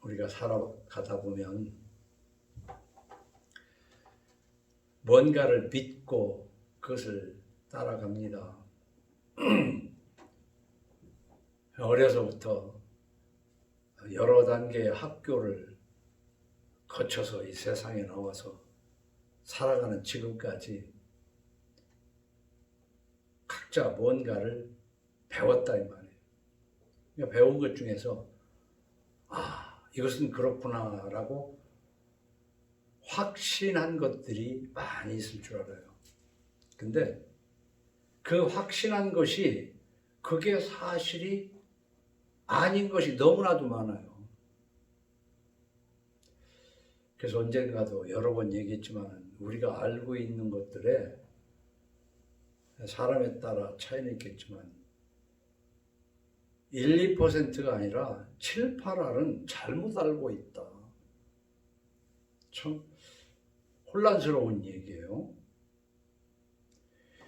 우리가 살아가다 보면 뭔가를 믿고 그것을 따라갑니다. 어려서부터 여러 단계의 학교를 거쳐서 이 세상에 나와서 살아가는 지금까지 각자 뭔가를 배웠다 이 말이에요. 그러니까 배운 것 중에서 이것은 그렇구나라고 확신한 것들이 많이 있을 줄 알아요. 근데 그 확신한 것이 그게 사실이 아닌 것이 너무나도 많아요. 그래서 언젠가도 여러 번 얘기했지만 우리가 알고 있는 것들에 사람에 따라 차이는 있겠지만 1, 2%가 아니라 7, 8알은 잘못 알고 있다. 참 혼란스러운 얘기예요.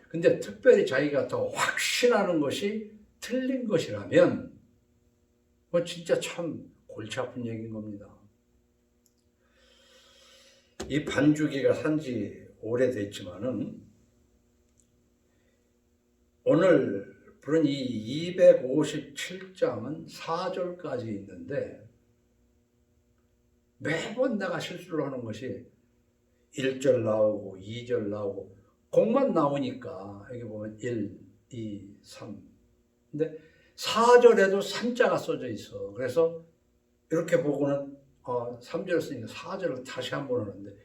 근데 특별히 자기가 더 확신하는 것이 틀린 것이라면 진짜 참 골치 아픈 얘기인 겁니다. 이 반주기가 산지 오래됐지만은 오늘 부른 이 257장은 4절까지 있는데 매번 내가 실수를 하는 것이 1절 나오고 2절 나오고 곡만 나오니까 여기 보면 1, 2, 3 근데 4절에도 3자가 써져 있어. 그래서 이렇게 보고는 3절을 쓰니까 4절을 다시 한번 하는데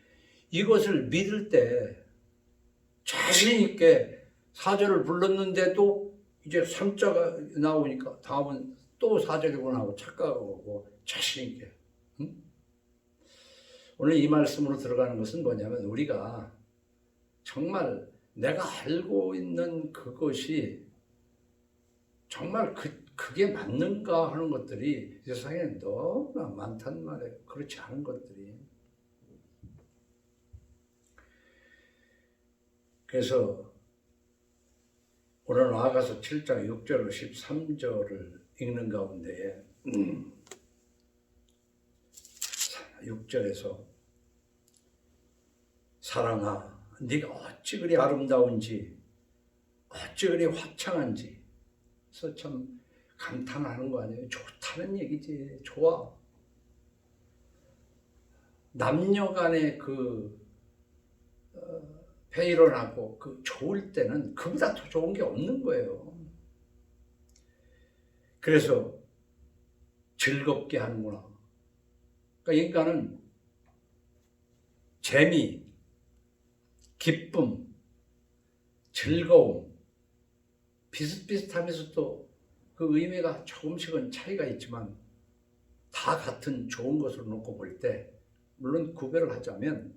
이것을 믿을 때 자신 있게 4절을 불렀는데도 이제 3자가 나오니까 다음은 또 4절이구나 하고 착각하고 자신 있게. 오늘 이 말씀으로 들어가는 것은 뭐냐면 우리가 정말 내가 알고 있는 그것이 정말 그게 맞는가 하는 것들이 세상에 너무나 많단 말이에요. 그렇지 않은 것들이. 그래서 오늘 나아가서 7장 6절로 13절을 읽는 가운데 6절에서 사랑아 네가 어찌 그리 아름다운지 어찌 그리 화창한지 그래서 참 감탄하는 거 아니에요. 좋다는 얘기지. 좋아. 남녀 간의 회의론하고 좋을 때는 그보다 더 좋은 게 없는 거예요. 그래서 즐겁게 하는구나. 그러니까 인간은 재미, 기쁨, 즐거움 비슷비슷하면서 또 그 의미가 조금씩은 차이가 있지만 다 같은 좋은 것으로 놓고 볼 때 물론 구별을 하자면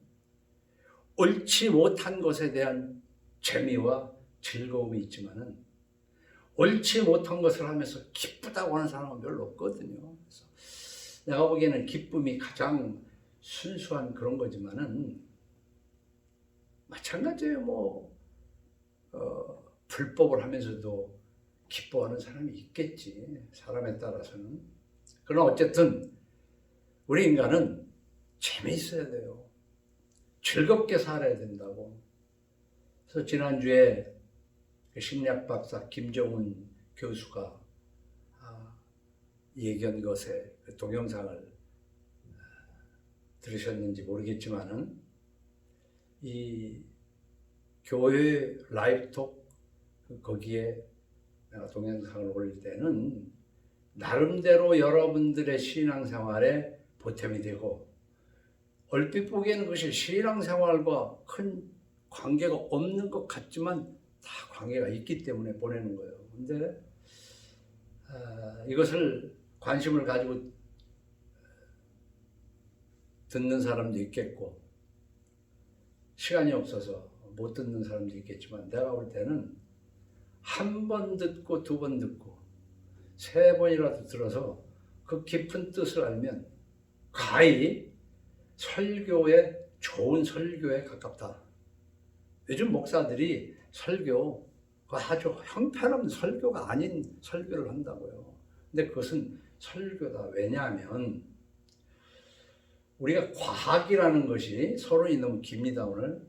옳지 못한 것에 대한 재미와 즐거움이 있지만은 옳지 못한 것을 하면서 기쁘다고 하는 사람은 별로 없거든요. 그래서 내가 보기에는 기쁨이 가장 순수한 그런 거지만은 마찬가지예요. 불법을 하면서도 기뻐하는 사람이 있겠지. 사람에 따라서는. 그러나 어쨌든 우리 인간은 재미있어야 돼요. 즐겁게 살아야 된다고. 그래서 지난주에 심리학 박사 김정훈 교수가 얘기한 것에 동영상을 들으셨는지 모르겠지만은 이 교회 라이브톡 거기에 내가 동영상을 올릴 때는 나름대로 여러분들의 신앙생활에 보탬이 되고 얼핏 보기에는 그것이 신앙생활과 큰 관계가 없는 것 같지만 다 관계가 있기 때문에 보내는 거예요. 근데 이것을 관심을 가지고 듣는 사람도 있겠고 시간이 없어서 못 듣는 사람도 있겠지만 내가 볼 때는 한 번 듣고 두 번 듣고 세 번이라도 들어서 그 깊은 뜻을 알면 가히 설교에 좋은 설교에 가깝다. 요즘 목사들이 설교 아주 형편없는 설교가 아닌 설교를 한다고요. 근데 그것은 설교다. 왜냐하면 우리가 과학이라는 것이 서론이 너무 깁니다. 오늘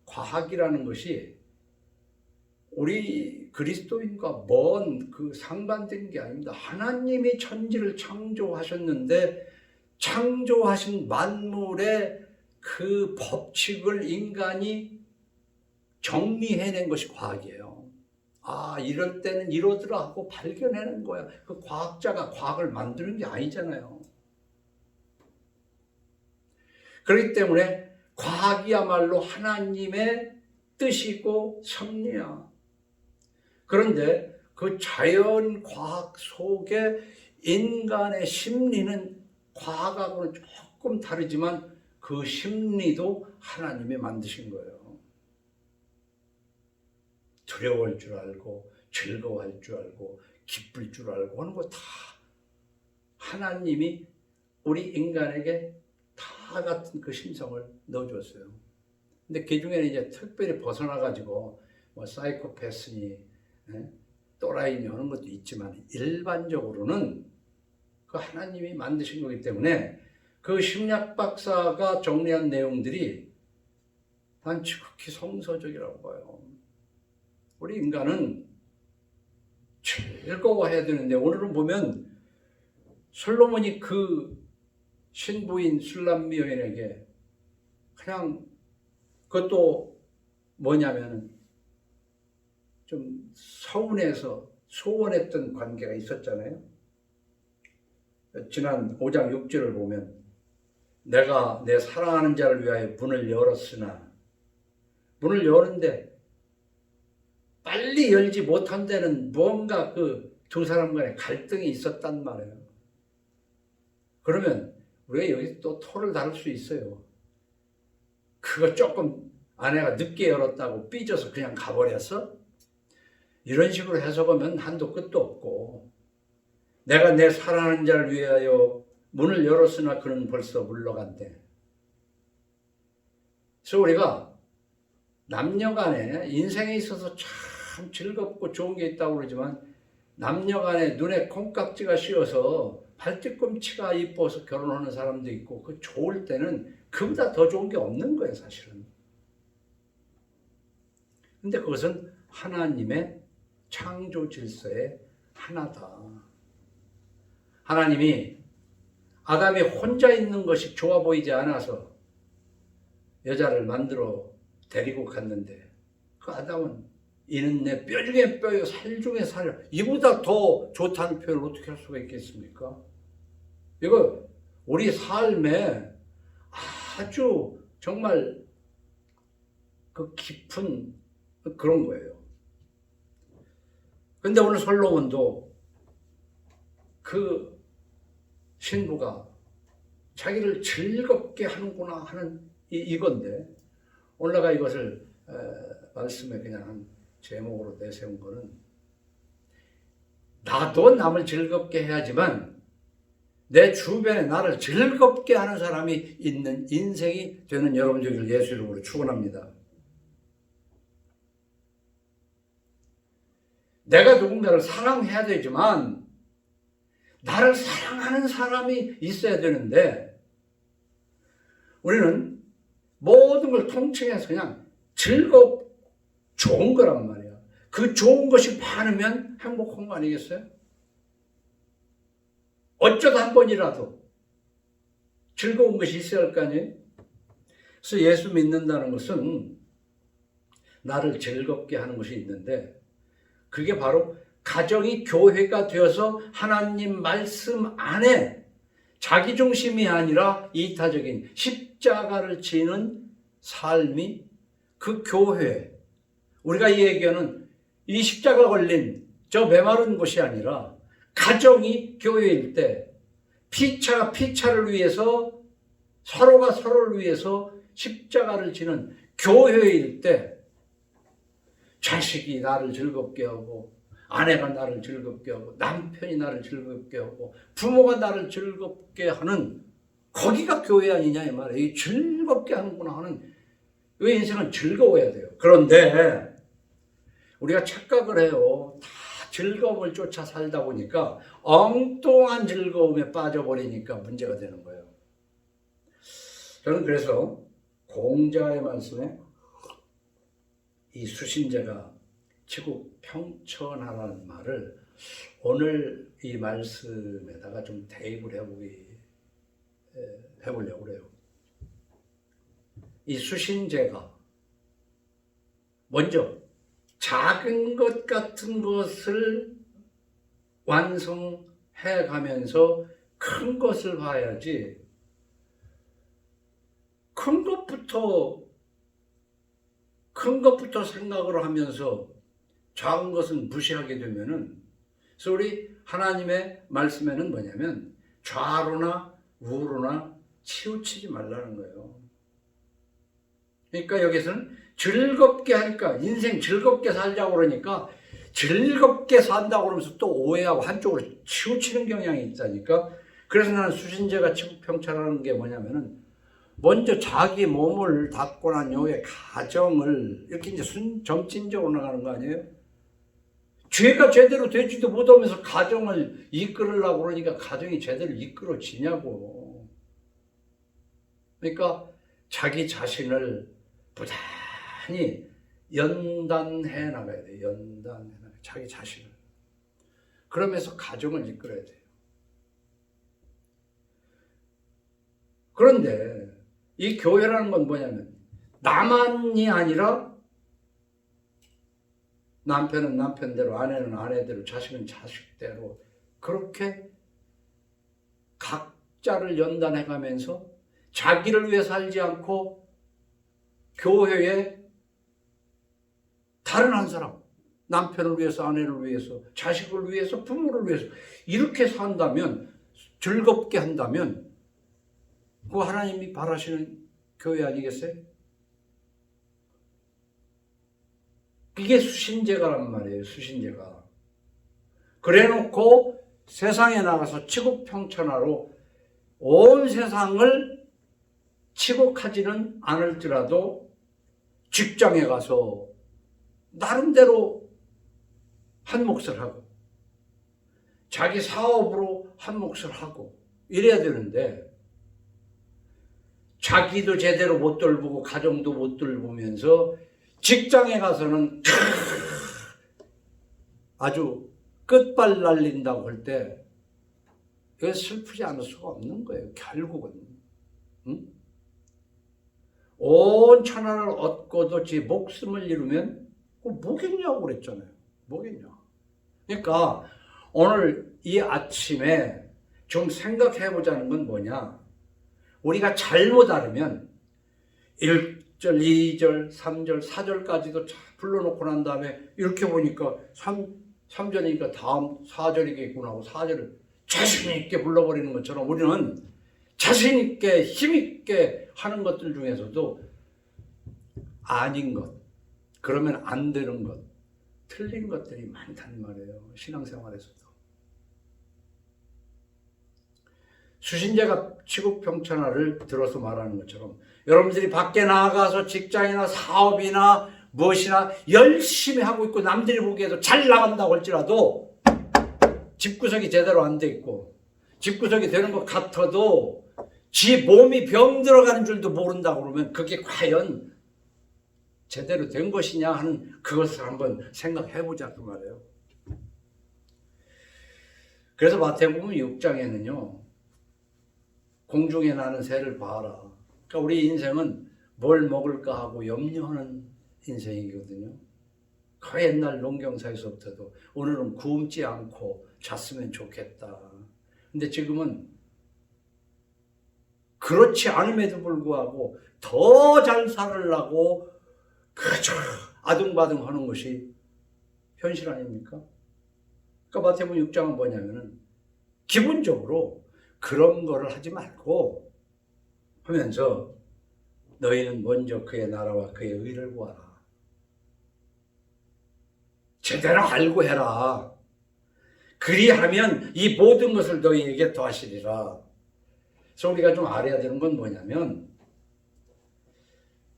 과학이라는 것이 우리 그리스도인과 먼 그 상반된 게 아닙니다. 하나님이 천지를 창조하셨는데 창조하신 만물의 그 법칙을 인간이 정리해낸 것이 과학이에요. 아, 이럴 때는 이러더라 하고 발견해낸 거야. 그 과학자가 과학을 만드는 게 아니잖아요. 그렇기 때문에 과학이야말로 하나님의 뜻이고 섭리야. 그런데 그 자연 과학 속에 인간의 심리는 과학하고는 조금 다르지만 그 심리도 하나님이 만드신 거예요. 두려워할 줄 알고 즐거워할 줄 알고 기쁠 줄 알고 하는 거 다 하나님이 우리 인간에게 다 같은 그 심성을 넣어줬어요. 근데 그 중에는 이제 특별히 벗어나가지고 뭐 사이코패스니 또라이니 하는 것도 있지만 일반적으로는 그 하나님이 만드신 거기 때문에 그 심리학 박사가 정리한 내용들이 난 지극히 성서적이라고 봐요. 우리 인간은 즐거워해야 되는데 오늘은 보면 솔로몬이 그 신부인 술람미 여인에게 그냥 그것도 뭐냐면 좀 서운해서 소원했던 관계가 있었잖아요. 지난 5장 6절을 보면 내가 내 사랑하는 자를 위하여 문을 열었으나 문을 여는데 빨리 열지 못한 데는 뭔가 그 두 사람 간에 갈등이 있었단 말이에요. 그러면 우리가 여기 또 토를 다룰 수 있어요. 그거 조금 아내가 늦게 열었다고 삐져서 그냥 가버렸어? 이런 식으로 해석하면 한도 끝도 없고 내가 내 사랑하는 자를 위하여 문을 열었으나 그는 벌써 물러간대. 그래서 우리가 남녀간에 인생에 있어서 참 즐겁고 좋은 게 있다고 그러지만 남녀간에 눈에 콩깍지가 씌어서 발뒤꿈치가 이뻐서 결혼하는 사람도 있고 그 좋을 때는 그보다 더 좋은 게 없는 거예요, 사실은. 근데 그것은 하나님의 창조 질서의 하나다. 하나님이 아담이 혼자 있는 것이 좋아 보이지 않아서 여자를 만들어 데리고 갔는데 그 아담은 이는 내 뼈 중에 뼈요 살 중에 살이라 이보다 더 좋다는 표현을 어떻게 할 수가 있겠습니까? 이거 우리 삶에 아주 정말 그 깊은 그런 거예요. 그런데 오늘 솔로몬도 그 신부가 자기를 즐겁게 하는구나 하는 이건데 오늘가 이것을 말씀에 그냥 한 제목으로 내세운 거는 나도 남을 즐겁게 해야지만 내 주변에 나를 즐겁게 하는 사람이 있는 인생이 되는 여러분 되기를 예수 이름으로 축원합니다. 내가 누군가를 사랑해야 되지만 나를 사랑하는 사람이 있어야 되는데 우리는 모든 걸 통칭해서 그냥 즐겁고 좋은 거란 말이야. 그 좋은 것이 많으면 행복한 거 아니겠어요? 어쩌다 한 번이라도 즐거운 것이 있어야 할 거 아니에요? 그래서 예수 믿는다는 것은 나를 즐겁게 하는 것이 있는데 그게 바로 가정이 교회가 되어서 하나님 말씀 안에 자기중심이 아니라 이타적인 십자가를 지는 삶이 그 교회 우리가 이 얘기하는 이 십자가 걸린 저 메마른 곳이 아니라 가정이 교회일 때 피차가 피차를 위해서 서로가 서로를 위해서 십자가를 지는 교회일 때 자식이 나를 즐겁게 하고 아내가 나를 즐겁게 하고 남편이 나를 즐겁게 하고 부모가 나를 즐겁게 하는 거기가 교회 아니냐 이 말이에요. 이 즐겁게 하는구나 하는 왜 인생은 즐거워야 돼요. 그런데 우리가 착각을 해요. 다 즐거움을 쫓아 살다 보니까 엉뚱한 즐거움에 빠져버리니까 문제가 되는 거예요. 저는 그래서 공자의 말씀에 이 수신제가 치국평천하라는 말을 오늘 이 말씀에다가 좀 대입을 해보려고 그래요. 이 수신제가 먼저 작은 것 같은 것을 완성해 가면서 큰 것을 봐야지, 큰 것부터 생각을 하면서 작은 것은 무시하게 되면은, 그래서 우리 하나님의 말씀에는 뭐냐면 좌로나 우로나 치우치지 말라는 거예요. 그러니까 여기서는 즐겁게 하니까, 인생 즐겁게 살자고 그러니까 즐겁게 산다고 그러면서 또 오해하고 한쪽으로 치우치는 경향이 있다니까. 그래서 나는 수신제가 치국평천하는 게 뭐냐면은 먼저 자기 몸을 닦고 난 이후에 가정을 이렇게 이제 점진적으로 나가는 거 아니에요? 죄가 제대로 되지도 못하면서 가정을 이끌으려고 그러니까 가정이 제대로 이끌어지냐고. 그러니까 자기 자신을 부단히 연단해 나가야 돼요. 연단해 나가야 돼요. 자기 자신을. 그러면서 가정을 이끌어야 돼요. 그런데 이 교회라는 건 뭐냐면 나만이 아니라 남편은 남편대로, 아내는 아내대로, 자식은 자식대로 그렇게 각자를 연단해 가면서 자기를 위해 살지 않고 교회에 다른 한 사람, 남편을 위해서, 아내를 위해서, 자식을 위해서, 부모를 위해서 이렇게 산다면, 즐겁게 한다면 그 하나님이 바라시는 교회 아니겠어요? 이게 수신제가란 말이에요. 수신제가. 그래놓고 세상에 나가서 치국평천하로 온 세상을 치국하지는 않을지라도 직장에 가서 나름대로 한 몫을 하고 자기 사업으로 한 몫을 하고 이래야 되는데, 자기도 제대로 못 돌보고 가정도 못 돌보면서 직장에 가서는 아주 끝발 날린다고 할 때 이거 슬프지 않을 수가 없는 거예요. 결국은. 응? 온 천하를 얻고도 지 목숨을 잃으면 뭐겠냐고 그랬잖아요. 뭐겠냐. 그러니까 오늘 이 아침에 좀 생각해 보자는 건 뭐냐. 우리가 잘못 알으면 1절, 2절, 3절, 4절까지도 불러놓고 난 다음에 이렇게 보니까 3절이니까 다음 4절이겠구나 하고 4절을 자신 있게 불러버리는 것처럼 우리는 자신 있게 힘 있게 하는 것들 중에서도 아닌 것, 그러면 안 되는 것, 틀린 것들이 많단 말이에요. 신앙생활에서도. 수신제가 치국평천하를 들어서 말하는 것처럼 여러분들이 밖에 나가서 직장이나 사업이나 무엇이나 열심히 하고 있고 남들이 보기에도 잘 나간다고 할지라도 집구석이 제대로 안 돼 있고 집구석이 되는 것 같아도 지 몸이 병 들어가는 줄도 모른다고 그러면 그게 과연 제대로 된 것이냐 하는 그것을 한번 생각해보자 그 말이에요. 그래서 마태복음 6장에는요. 공중에 나는 새를 봐라. 그러니까 우리 인생은 뭘 먹을까 하고 염려하는 인생이거든요. 그 옛날 농경사에서부터도 오늘은 굶지 않고 잤으면 좋겠다. 근데 지금은 그렇지 않음에도 불구하고 더 잘 살으려고 그저 아둥바둥 하는 것이 현실 아닙니까? 그러니까 마태복음 6장은 뭐냐면은 기본적으로 그런 거를 하지 말고 하면서 너희는 먼저 그의 나라와 그의 의를 구하라. 제대로 알고 해라. 그리하면 이 모든 것을 너희에게 더하시리라. 그래서 우리가 좀 알아야 되는 건 뭐냐면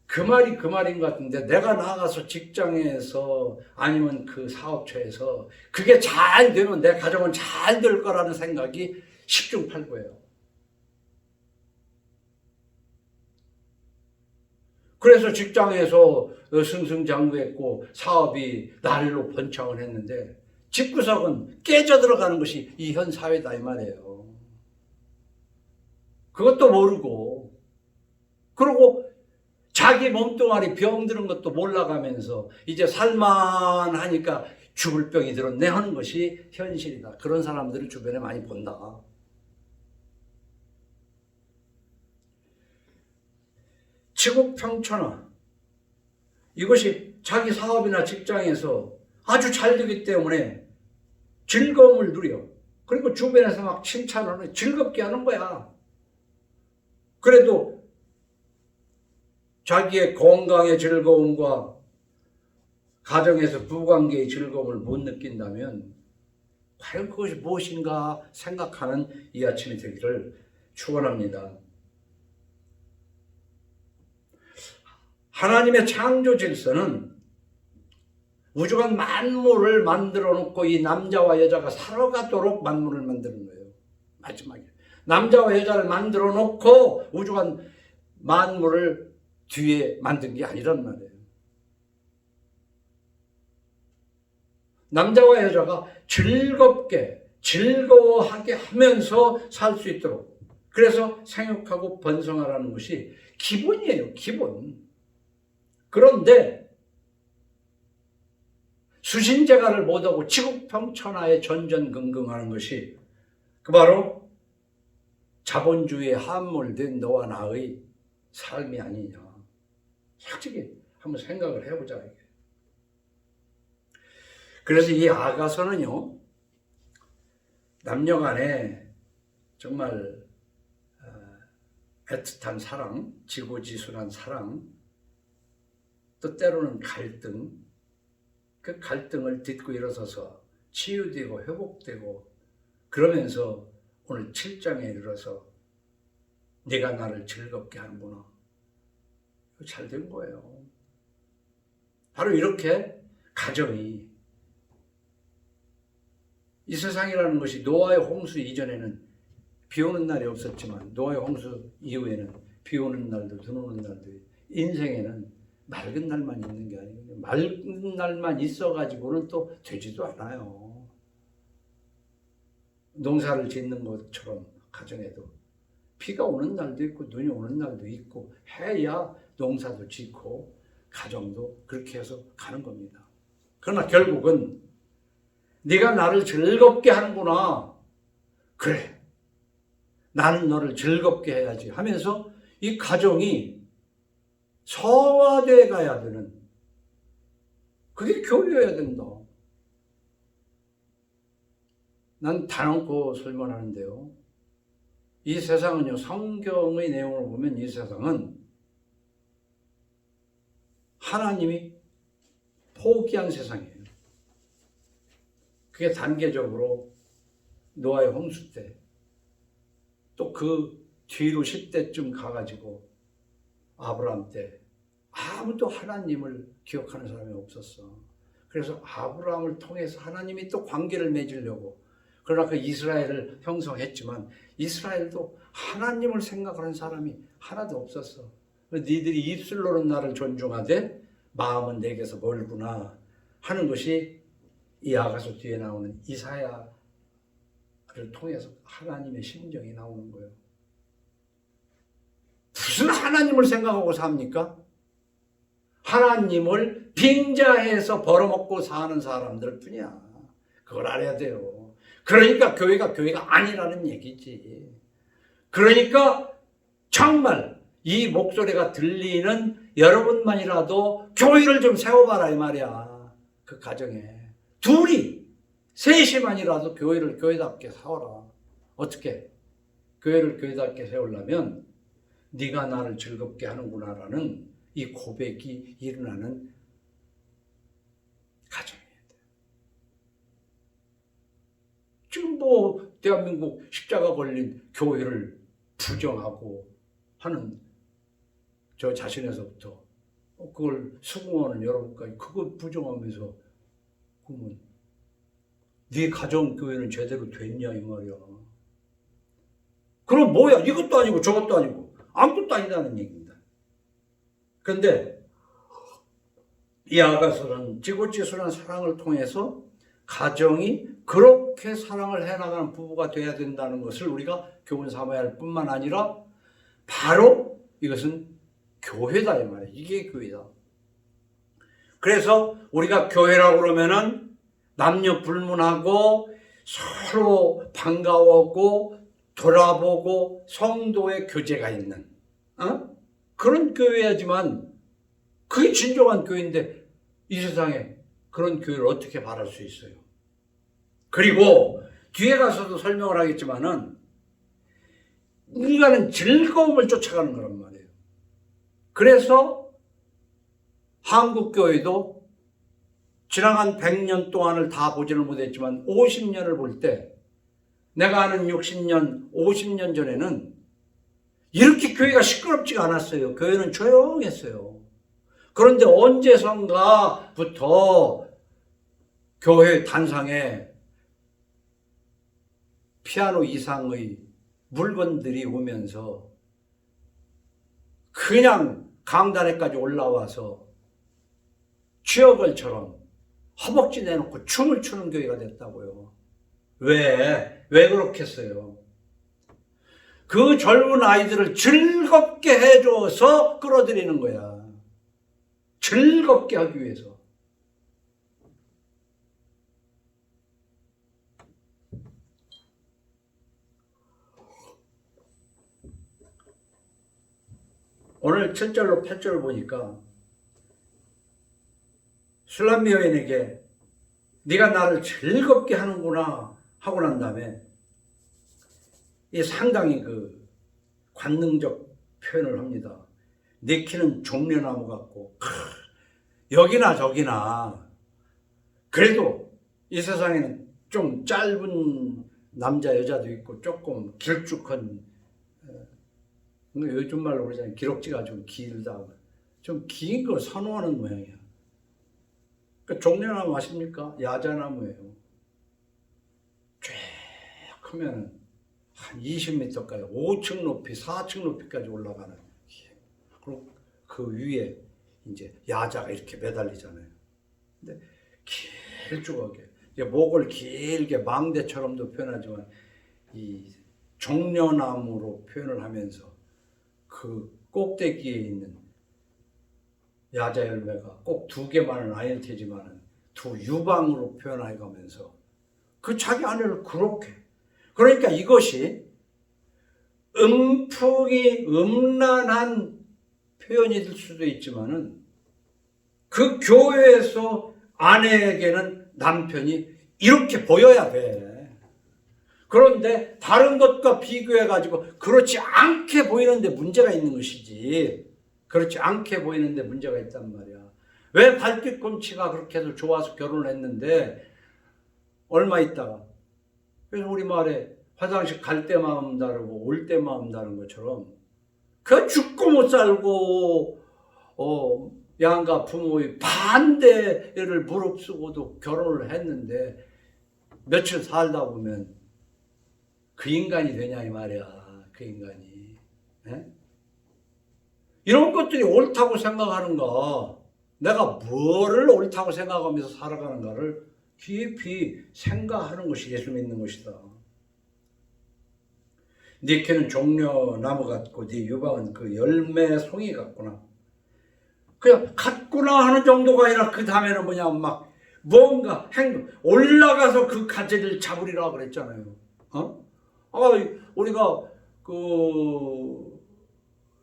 그 말이 그 말인 것 같은데 내가 나가서 직장에서 아니면 그 사업처에서 그게 잘 되면 내 가정은 잘 될 거라는 생각이 십중팔구예요. 그래서 직장에서 승승장구했고 사업이 날로 번창을 했는데 집구석은 깨져 들어가는 것이 이 현 사회다 이 말이에요. 그것도 모르고, 그리고 자기 몸뚱아리 병드는 것도 몰라가면서 이제 살만하니까 죽을 병이 들었네 하는 것이 현실이다. 그런 사람들을 주변에 많이 본다. 지국평천하, 이것이 자기 사업이나 직장에서 아주 잘 되기 때문에 즐거움을 누려. 그리고 주변에서 막 칭찬을 즐겁게 하는 거야. 그래도 자기의 건강의 즐거움과 가정에서 부관계의 즐거움을 못 느낀다면 과연 그것이 무엇인가 생각하는 이 아침이 되기를 축원합니다. 하나님의 창조 질서는 우주간 만물을 만들어 놓고 이 남자와 여자가 살아가도록 만물을 만드는 거예요. 마지막에 남자와 여자를 만들어 놓고 우주간 만물을 뒤에 만든 게 아니란 말이에요. 남자와 여자가 즐겁게 즐거워하게 하면서 살 수 있도록, 그래서 생육하고 번성하라는 것이 기본이에요. 기본. 그런데 수신제가를 못하고 지국평천하에 전전긍긍하는 것이 그 바로 자본주의에 함몰된 너와 나의 삶이 아니냐. 솔직히 한번 생각을 해보자. 이게. 그래서 이 아가서는요, 남녀 간에 정말 애틋한 사랑, 지고지순한 사랑, 또 때로는 갈등, 그 갈등을 딛고 일어서서 치유되고 회복되고 그러면서 오늘 7장에 이르러서 네가 나를 즐겁게 하는구나. 잘 된 거예요. 바로 이렇게 가정이, 이 세상이라는 것이 노아의 홍수 이전에는 비 오는 날이 없었지만 노아의 홍수 이후에는 비 오는 날도 눈 오는 날도, 인생에는 맑은 날만 있는 게 아니거든요. 맑은 날만 있어가지고는 또 되지도 않아요. 농사를 짓는 것처럼 가정에도 비가 오는 날도 있고 눈이 오는 날도 있고 해야 농사도 짓고 가정도 그렇게 해서 가는 겁니다. 그러나 결국은 네가 나를 즐겁게 하는구나. 그래, 나는 너를 즐겁게 해야지 하면서 이 가정이 서화되어 가야 되는, 그게 교회여야 된다. 난 단언코 설명하는데요, 이 세상은요, 성경의 내용을 보면 이 세상은 하나님이 포기한 세상이에요. 그게 단계적으로 노아의 홍수 때, 또 그 뒤로 10대쯤 가가지고 아브라함 때 아무도 하나님을 기억하는 사람이 없었어. 그래서 아브라함을 통해서 하나님이 또 관계를 맺으려고, 그러나 그 이스라엘을 형성했지만 이스라엘도 하나님을 생각하는 사람이 하나도 없었어. 니들이 입술로는 나를 존중하되 마음은 내게서 멀구나 하는 것이 이 아가서 뒤에 나오는 이사야를 통해서 하나님의 심정이 나오는 거예요. 무슨 하나님을 생각하고 삽니까? 하나님을 빙자해서 벌어먹고 사는 사람들 뿐이야. 그걸 알아야 돼요. 그러니까 교회가 아니라는 얘기지. 그러니까 정말 이 목소리가 들리는 여러분만이라도 교회를 좀 세워봐라 이 말이야. 그 가정에 둘이 셋이만이라도 교회를 교회답게 세워라. 어떻게? 교회를 교회답게 세우려면 네가 나를 즐겁게 하는구나라는 이 고백이 일어나는 가정이에요. 지금 뭐 대한민국 십자가 걸린 교회를 부정하고 하는 저 자신에서부터 그걸 수긍하는 여러분까지 그걸 부정하면서 그러면 네 가정교회는 제대로 됐냐 이 말이야. 그럼 뭐야? 이것도 아니고 저것도 아니고 아무것도 아니라는 얘기입니다. 그런데 이 아가서는 지고지순한 사랑을 통해서 가정이 그렇게 사랑을 해나가는 부부가 돼야 된다는 것을 우리가 교훈 삼아야 할 뿐만 아니라 바로 이것은 교회다 이 말이에요. 이게 교회다. 그래서 우리가 교회라고 그러면은 남녀 불문하고 서로 반가워하고 돌아보고 성도의 교제가 있는 그런 교회야지만 그게 진정한 교회인데 이 세상에 그런 교회를 어떻게 바랄 수 있어요? 그리고 뒤에 가서도 설명을 하겠지만은 인간은 즐거움을 쫓아가는 거란 말이에요. 그래서 한국 교회도 지나간 100년 동안을 다 보지는 못했지만 50년을 볼 때 내가 아는 60년, 50년 전에는 이렇게 교회가 시끄럽지가 않았어요. 교회는 조용했어요. 그런데 언제선가부터 교회 단상에 피아노 이상의 물건들이 오면서 그냥 강단에까지 올라와서 취역을처럼 허벅지 내놓고 춤을 추는 교회가 됐다고요. 왜 그렇겠어요? 그 젊은 아이들을 즐겁게 해줘서 끌어들이는 거야. 즐겁게 하기 위해서. 오늘 7절로 8절을 보니까 술람미 여인에게 네가 나를 즐겁게 하는구나 하고 난 다음에 이 상당히 그 관능적 표현을 합니다. 네 키는 종려나무 같고 여기나 저기나 그래도 이 세상에는 좀 짧은 남자 여자도 있고 조금 길쭉한 요즘 말로 그러잖아요. 기럭지가 좀 길다. 좀 긴 걸 선호하는 모양이야. 그러니까 종려나무 아십니까? 야자나무예요. 쫙 크면 한 20m까지 5층 높이, 4층 높이까지 올라가는. 그리고 그 위에 이제 야자가 이렇게 매달리잖아요. 근데 길쭉하게 목을 길게 망대처럼도 표현하지만 이 종려나무로 표현을 하면서 그 꼭대기에 있는 야자 열매가 꼭 2개만은 아닐 테지만 2유방으로 표현해 가면서 그 자기 아내를 그렇게 그러니까 이것이 음풍이 음란한 표현이 될 수도 있지만은 그 교회에서 아내에게는 남편이 이렇게 보여야 돼. 그런데 다른 것과 비교해가지고 그렇지 않게 보이는데 문제가 있는 것이지. 그렇지 않게 보이는데 문제가 있단 말이야. 왜 발뒤꿈치가 그렇게 해서 좋아서 결혼을 했는데 얼마 있다가 그래서 우리말에 화장실 갈 때 마음 다르고 올 때 마음 다른 것처럼 그 죽고 못 살고 양가 부모의 반대를 무릅쓰고도 결혼을 했는데 며칠 살다 보면 그 인간이 되냐 이 말이야. 그 인간이. 에? 이런 것들이 옳다고 생각하는가, 내가 뭐를 옳다고 생각하면서 살아가는가를 깊이 생각하는 것이 예수 믿는 것이다. 네 키는 종려나무 같고 네 유방은 그 열매 송이 같구나. 그냥 같구나 하는 정도가 아니라 그 다음에는 뭐냐 막 뭔가 행동 올라가서 그 가지를 잡으리라 그랬잖아요. 우리가 그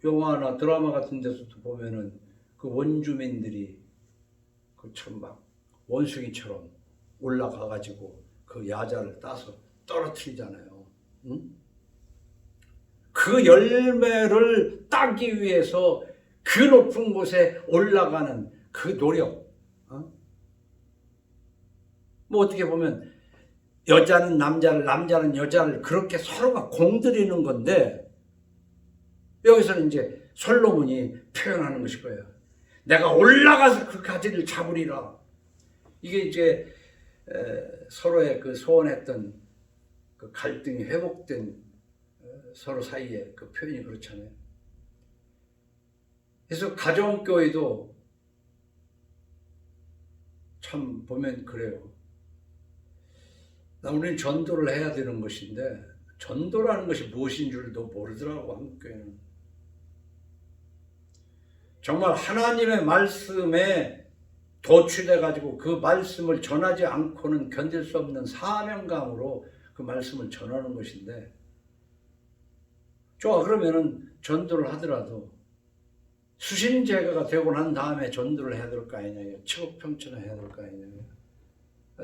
영화나 드라마 같은 데서도 보면은 그 원주민들이 그 참 막 원숭이처럼 올라가 가지고 그 야자를 따서 떨어뜨리잖아요. 응? 그 열매를 따기 위해서 그 높은 곳에 올라가는 그 노력. 뭐 어떻게 보면 여자는 남자를, 남자는 여자를 그렇게 서로가 공들이는 건데 여기서는 이제 솔로몬이 표현하는 것일 거예요. 내가 올라가서 그 가지를 잡으리라. 이게 이제 서로의 그 소원했던 그 갈등이 회복된 서로 사이에 그 표현이 그렇잖아요. 그래서 가정교회도 참 보면 그래요. 우리는 전도를 해야 되는 것인데 전도라는 것이 무엇인 줄도 모르더라고. 한국교회는 정말 하나님의 말씀에 도취돼 가지고 그 말씀을 전하지 않고는 견딜 수 없는 사명감으로 그 말씀을 전하는 것인데, 좋아, 그러면은 전도를 하더라도 수신제가가 되고 난 다음에 전도를 해야 될 거 아니냐, 치국평천을 해야 될 거 아니냐.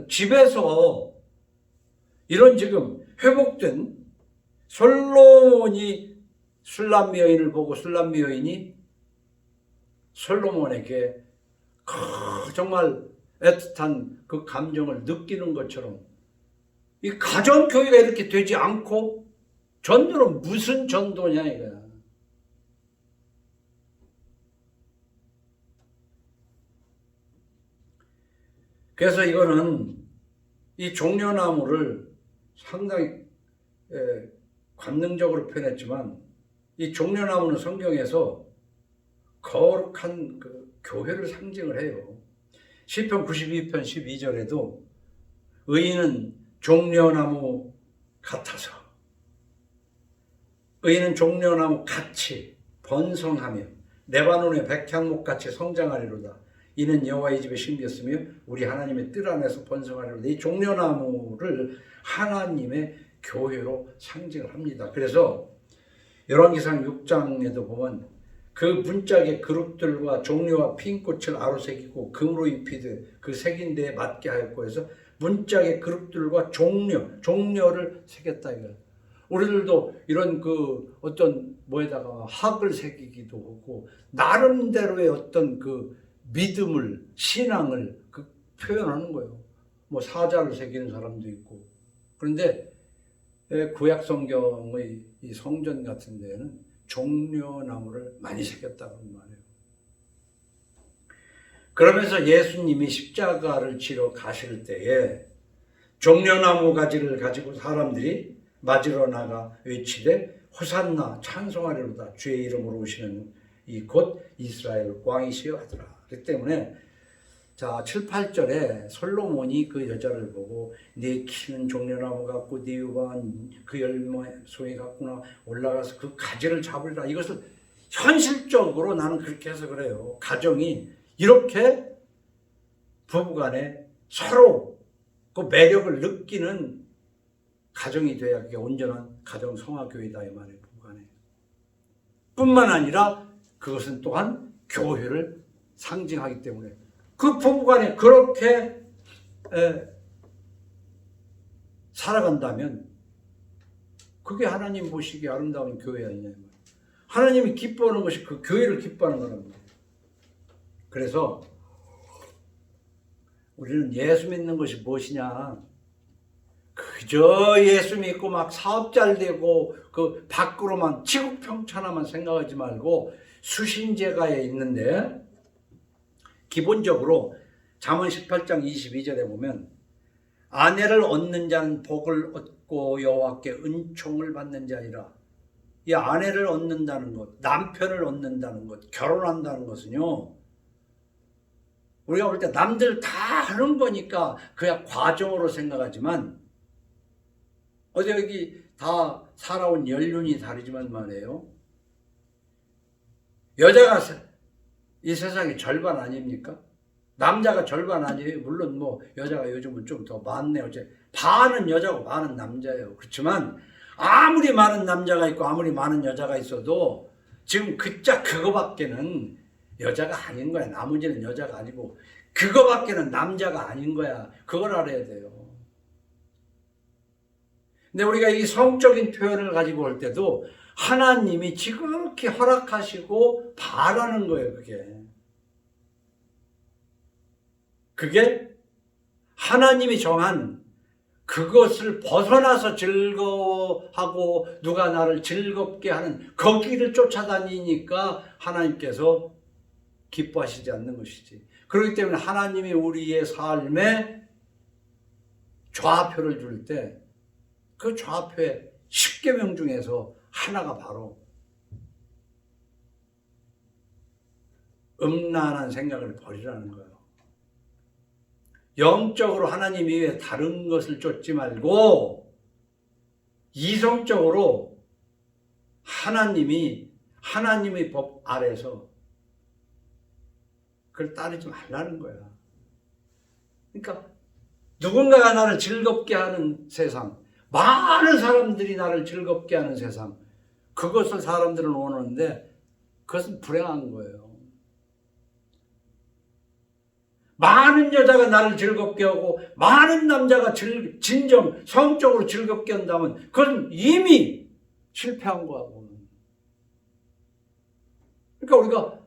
집에서 이런 지금 회복된 솔로몬이 술람미 여인을 보고 술람미 여인이 솔로몬에게 정말 애틋한 그 감정을 느끼는 것처럼 이 가정교회가 이렇게 되지 않고 전도는 무슨 전도냐 이거야. 그래서 이거는 이 종려나무를 상당히 관능적으로 표현했지만, 이 종려나무는 성경에서 거룩한 그 교회를 상징을 해요. 시편 92편 12절에도 의인은 종려나무 같아서, 의인은 종려나무 같이 번성하며 레바논의 백향목같이 성장하리로다. 이는 여호와의 집에 심겼으며 우리 하나님의 뜰 안에서 번성하리로다. 이 종려나무를 하나님의 교회로 상징을 합니다. 그래서 열왕기상 6장에도 보면 그 문짝의 그룹들과 종려와 핀꽃을 아로새기고 금으로 입히되 그 새긴 데에 맞게 하였고 해서 문짝의 그룹들과 종려를 새겼다 이거야. 우리들도 이런 그 어떤 뭐에다가 학을 새기기도 하고 나름대로의 어떤 그 믿음을, 신앙을 그 표현하는 거예요. 뭐 사자를 새기는 사람도 있고. 그런데 구약 성경의 이 성전 같은 데에는 종려나무를 많이 새겼다고 말해요. 그러면서 예수님이 십자가를 지러 가실 때에 종려나무 가지를 가지고 사람들이 맞으러 나가 외치되 호산나 찬송하리로다. 주의 이름으로 오시는 이 곧 이스라엘 왕이시여 하더라. 그렇기 때문에 자 7, 8절에 솔로몬이 그 여자를 보고 네 키는 종려나무 같고 네 유방은 그 열매 송이 같구나. 올라가서 그 가지를 잡으리라. 이것을 현실적으로 나는 그렇게 해서 그래요. 가정이 이렇게 부부간에 서로 그 매력을 느끼는 가정이 돼야 그게 온전한 가정 성화교회다 이 말이에요. 부부간에 뿐만 아니라 그것은 또한 교회를 상징하기 때문에 그 부부간에 그렇게 살아간다면 그게 하나님 보시기에 아름다운 교회 아니냐. 하나님이 기뻐하는 것이 그 교회를 기뻐하는 거랍니다. 그래서 우리는 예수 믿는 것이 무엇이냐, 그저 예수 믿고 막 사업 잘 되고 그 밖으로만 치국평천하만 생각하지 말고 수신제가에 있는데, 기본적으로 잠언 18장 22절에 보면 아내를 얻는 자는 복을 얻고 여호와께 은총을 받는 자이라. 이 아내를 얻는다는 것, 남편을 얻는다는 것, 결혼한다는 것은요, 우리가 볼 때 남들 다 하는 거니까 그냥 과정으로 생각하지만, 어디 여기 다 살아온 연륜이 다르지만 말이에요. 여자가 이 세상의 절반 아닙니까? 남자가 절반 아니에요. 물론 뭐 여자가 요즘은 좀 더 많네요. 반은 여자고 반은 남자예요. 그렇지만 아무리 많은 남자가 있고 아무리 많은 여자가 있어도 지금 그거밖에는 여자가 아닌 거야. 나머지는 여자가 아니고 그거밖에는 남자가 아닌 거야. 그걸 알아야 돼요. 근데 우리가 이 성적인 표현을 가지고 올 때도 하나님이 지극히 허락하시고 바라는 거예요. 그게 하나님이 정한 그것을 벗어나서 즐거워하고 누가 나를 즐겁게 하는 거기를 쫓아다니니까 하나님께서 기뻐하시지 않는 것이지. 그렇기 때문에 하나님이 우리의 삶에 좌표를 줄 때 그 좌표의 10계명 중에서 하나가 바로 음란한 생각을 버리라는 거예요. 영적으로 하나님 이외에 다른 것을 쫓지 말고 이성적으로 하나님의 법 아래서 그걸 따르지 말라는 거야. 그러니까 누군가가 나를 즐겁게 하는 세상, 많은 사람들이 나를 즐겁게 하는 세상, 그것을 사람들은 원하는데 그것은 불행한 거예요. 많은 여자가 나를 즐겁게 하고 많은 남자가 진정 성적으로 즐겁게 한다면 그건 이미 실패한 거하고. 그러니까 우리가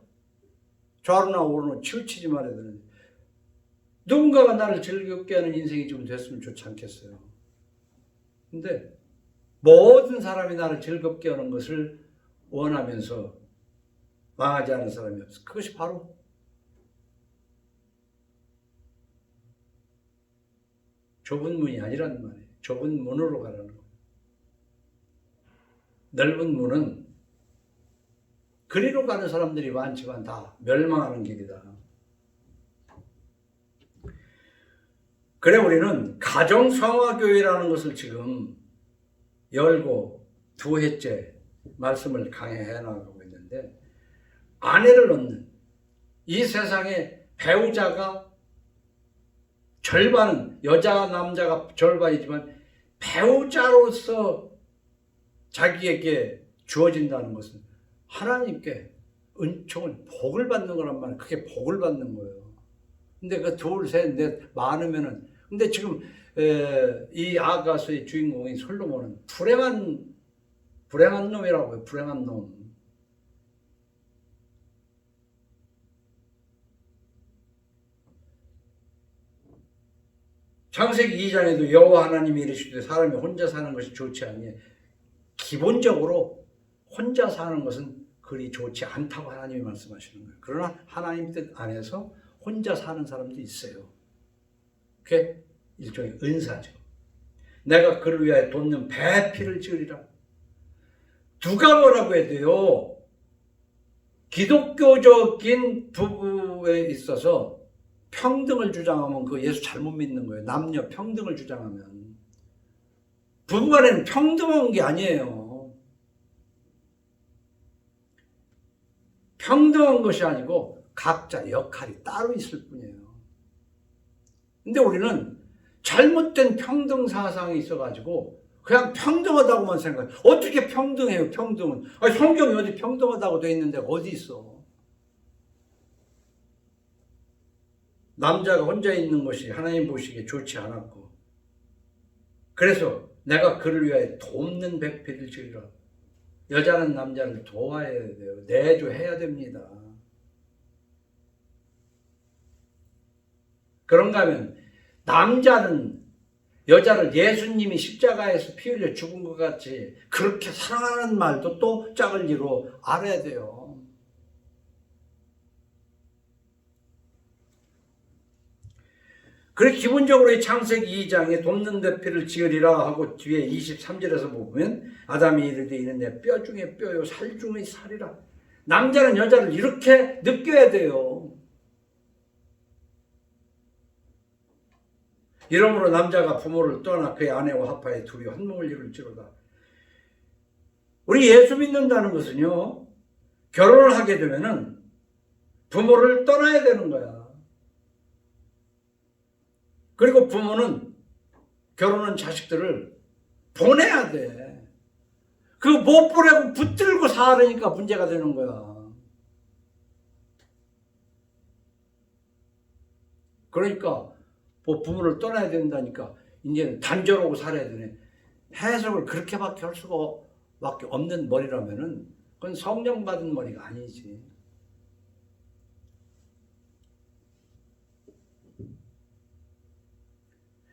좌로나 우로나 치우치지 말아야 되는데 누군가가 나를 즐겁게 하는 인생이 좀 됐으면 좋지 않겠어요. 근데 모든 사람이 나를 즐겁게 하는 것을 원하면서 망하지 않은 사람이 없어. 그것이 바로 좁은 문이 아니라는 말이에요. 좁은 문으로 가라는 거예요. 넓은 문은 그리로 가는 사람들이 많지만 다 멸망하는 길이다. 그래 우리는 가정성화교회라는 것을 지금 열고 두 해째 말씀을 강해해 나가고 있는데, 아내를 얻는 이 세상에 배우자가 절반은 여자 남자가 절반이지만 배우자로서 자기에게 주어진다는 것은 하나님께 은총을 복을 받는 거란 말이에요. 그게 복을 받는 거예요. 근데 그 둘, 셋, 넷 많으면은, 근데 지금 이 아가서의 주인공인 솔로몬은 불행한 놈이라고 해요. 불행한 놈. 창세기 2장에도 여호와 하나님이 이르시되 사람이 혼자 사는 것이 좋지 아니해. 기본적으로 혼자 사는 것은 그리 좋지 않다고 하나님이 말씀하시는 거예요. 그러나 하나님 뜻 안에서 혼자 사는 사람도 있어요. 그게 일종의 은사죠. 내가 그를 위하여 돕는 배필을 지으리라. 누가 뭐라고 해도요, 기독교적인 부부에 있어서 평등을 주장하면 그 예수 잘못 믿는 거예요. 남녀 평등을 주장하면. 부부간에는 평등한 게 아니에요. 평등한 것이 아니고 각자 역할이 따로 있을 뿐이에요. 근데 우리는 잘못된 평등 사상이 있어가지고 그냥 평등하다고만 생각해요. 어떻게 평등해요, 평등은? 아니, 성경이 어디 평등하다고 돼 있는 데가 어디 있어? 남자가 혼자 있는 것이 하나님 보시기에 좋지 않았고, 그래서 내가 그를 위하여 돕는 배필을 지으라. 여자는 남자를 도와야 돼요. 내조해야 됩니다. 그런가 하면 남자는 여자를 예수님이 십자가에서 피 흘려 죽은 것 같이 그렇게 사랑하는 말도 또 짝을 이루어 알아야 돼요. 그래 기본적으로 이 창세기 2장에 돕는 배필을 지으리라 하고 뒤에 23절에서 보면 아담이 이르되 이는 내 뼈 중에 뼈요 살 중의 살이라. 남자는 여자를 이렇게 느껴야 돼요. 이러므로 남자가 부모를 떠나 그의 아내와 합하여 둘이 한 몸을 이룰지로다. 우리 예수 믿는다는 것은요, 결혼을 하게 되면은 부모를 떠나야 되는 거야. 그리고 부모는 결혼한 자식들을 보내야 돼. 그 못 보내고 붙들고 살으니까 문제가 되는 거야. 그러니까 뭐 부모를 떠나야 된다니까 이제는 단절하고 살아야 되네. 해석을 그렇게밖에 할 수가 없는 머리라면은 그건 성령 받은 머리가 아니지.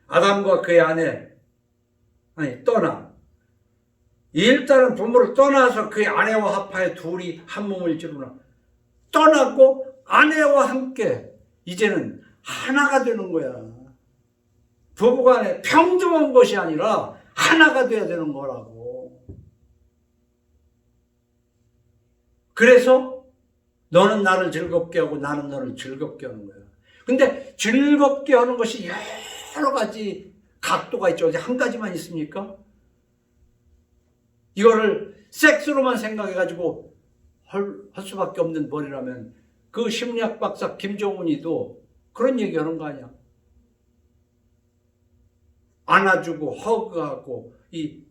아담과 그의 아내 일단은 부모를 떠나서 그의 아내와 합하여 둘이 한 몸을 이루나. 떠나고 아내와 함께 이제는 하나가 되는 거야. 부부간에 평등한 것이 아니라 하나가 돼야 되는 거라고. 그래서 너는 나를 즐겁게 하고 나는 너를 즐겁게 하는 거야. 근데 즐겁게 하는 것이 여러 가지 각도가 있죠. 어디 한 가지만 있습니까? 이거를 섹스로만 생각해가지고 할 수밖에 없는 벌이라면 그 심리학 박사 김정은이도 그런 얘기하는 거 아니야. 안아주고 허그하고 이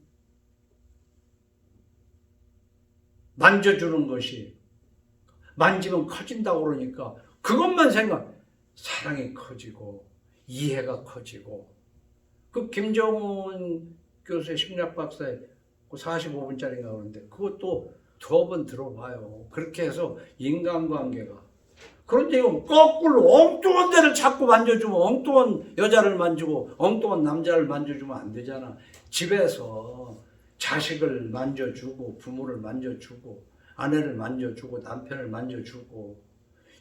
만져주는 것이 만지면 커진다고 그러니까 그것만 사랑이 커지고 이해가 커지고 그 김정은 교수의 심리학 박사의 45분짜리인가 그러는데 그것도 두어 번 들어봐요. 그렇게 해서 인간관계가 그런데 이거 거꾸로 엉뚱한 데를 자꾸 만져주면 엉뚱한 여자를 만지고 엉뚱한 남자를 만져주면 안 되잖아. 집에서 자식을 만져주고 부모를 만져주고 아내를 만져주고 남편을 만져주고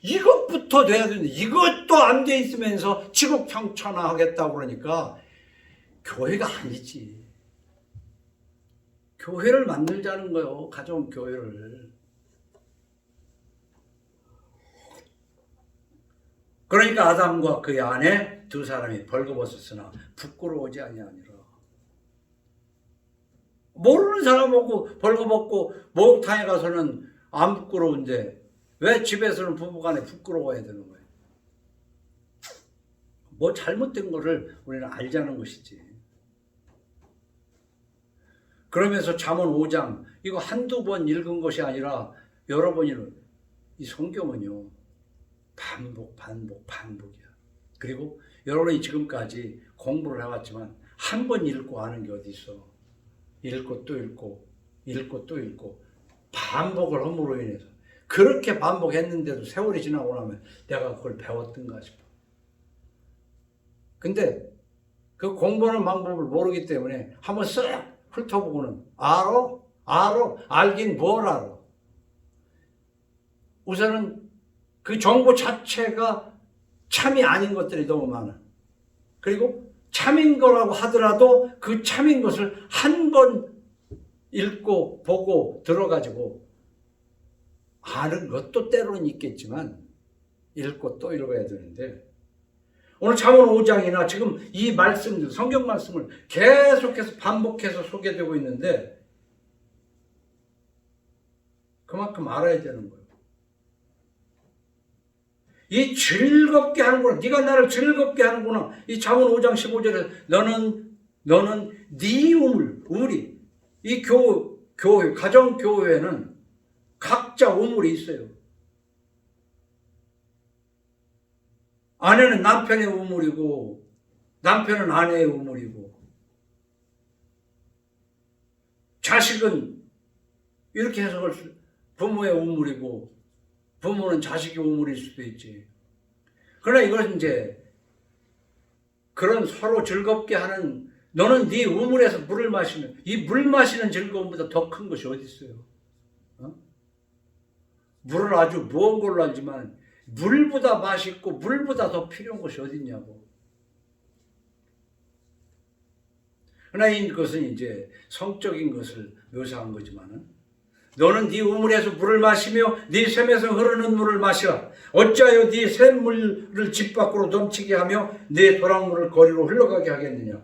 이것부터 돼야 되는데 이것도 안 돼 있으면서 지국평천하겠다고 그러니까 교회가 아니지. 교회를 만들자는 거예요. 가정 교회를. 그러니까 아담과 그의 아내 두 사람이 벌거벗었으나 부끄러워하지 아니하니라. 모르는 사람하고 벌거벗고 목욕탕에 가서는 안 부끄러운데 왜 집에서는 부부간에 부끄러워해야 되는 거예요? 뭐 잘못된 거를 우리는 알자는 것이지. 그러면서 잠언 5장 이거 한두 번 읽은 것이 아니라 여러 번 읽은 이 성경은요. 반복이야. 그리고 여러분이 지금까지 공부를 해왔지만 한 번 읽고 아는 게 어디 있어. 읽고 또 읽고 읽고 또 읽고 반복을 함으로 인해서 그렇게 반복했는데도 세월이 지나고 나면 내가 그걸 배웠던가 싶어. 근데 그 공부하는 방법을 모르기 때문에 한번 쓱 훑어보고는 알긴 뭘 알아. 우선은 그 정보 자체가 참이 아닌 것들이 너무 많아. 그리고 참인 거라고 하더라도 그 참인 것을 한 번 읽고 보고 들어가지고 아는 것도 때로는 있겠지만 읽고 또 읽어야 되는데 오늘 잠언 5장이나 지금 이 말씀들, 성경 말씀을 계속해서 반복해서 소개되고 있는데 그만큼 알아야 되는 거예요. 이 즐겁게 하는구나. 네가 나를 즐겁게 하는구나. 이 잠언 5장 15절에 너는 네 우물이 이 교회, 가정교회에는 각자 우물이 있어요. 아내는 남편의 우물이고 남편은 아내의 우물이고 자식은 이렇게 해석을 부모의 우물이고 부모는 자식의 우물일 수도 있지. 그러나 이것은 이제 그런 서로 즐겁게 하는 너는 네 우물에서 물을 마시면 이 물 마시는 즐거움보다 더 큰 것이 어디 있어요? 물을 아주 무언 걸로 알지만 물보다 맛있고 물보다 더 필요한 것이 어디 있냐고. 그러나 이것은 이제 성적인 것을 묘사한 거지만은 너는 네 우물에서 물을 마시며 네 샘에서 흐르는 물을 마시라. 어찌하여 네 샘물을 집 밖으로 넘치게 하며 네 도랑물을 거리로 흘러가게 하겠느냐.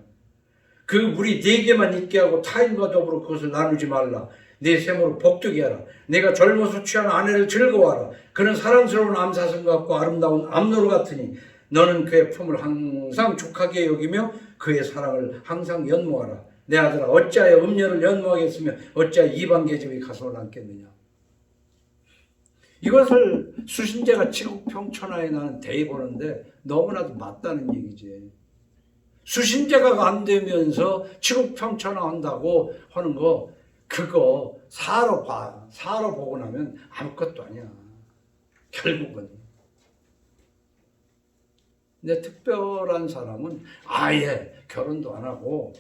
그 물이 네게만 있게 하고 타인과 더불어 그것을 나누지 말라. 네 샘으로 복되게 하라. 내가 젊어서 취한 아내를 즐거워하라. 그는 사랑스러운 암사슴 같고 아름다운 암노루 같으니 너는 그의 품을 항상 족하게 여기며 그의 사랑을 항상 연모하라. 내 아들아 어찌하여 음녀를 연모하겠으며 어찌하여 이방 계집이 가소를 않겠느냐. 이것을 수신제가 지국평천하에 나는 대입하는데 너무나도 맞다는 얘기지. 수신제가 안 되면서 지국평천하 한다고 하는 거 그거 사러 보고 나면 아무것도 아니야. 결국은. 근데 특별한 사람은 아예 결혼도 안 하고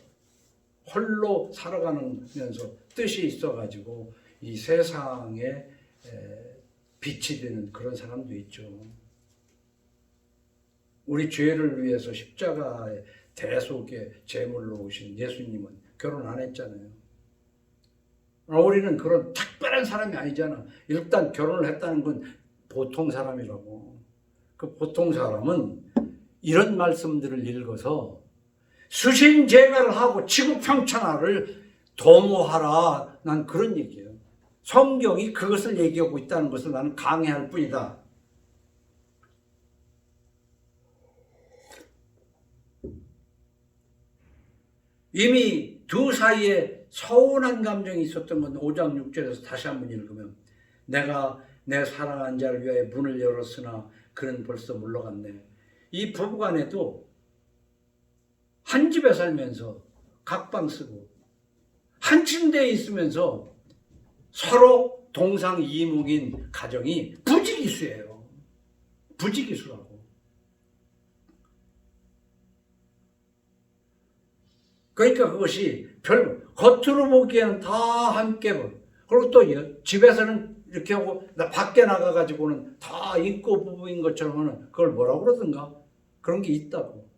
홀로 살아가면서 뜻이 있어가지고 이 세상에 빛이 되는 그런 사람도 있죠. 우리 죄를 위해서 십자가의 대속의 제물로 오신 예수님은 결혼 안 했잖아요. 우리는 그런 특별한 사람이 아니잖아. 일단 결혼을 했다는 건 보통 사람이라고. 그 보통 사람은 이런 말씀들을 읽어서 수신제가를 하고 지구평천하를 도모하라. 난 그런 얘기예요. 성경이 그것을 얘기하고 있다는 것을 나는 강해할 뿐이다. 이미 두 사이에 서운한 감정이 있었던 건 5장 6절에서 다시 한번 읽으면 내가 내 사랑한 자를 위하여 문을 열었으나 그는 벌써 물러갔네. 이 부부간에도 한 집에 살면서 각방 쓰고 한 침대에 있으면서 서로 동상이몽인 가정이 부지기수예요. 부지기수라고. 그러니까 그것이 겉으로 보기에는 다 함께 그리고 또 집에서는 이렇게 하고 밖에 나가가지고는 다 인고 부부인 것처럼 하는 그걸 뭐라고 그러던가 그런 게 있다고.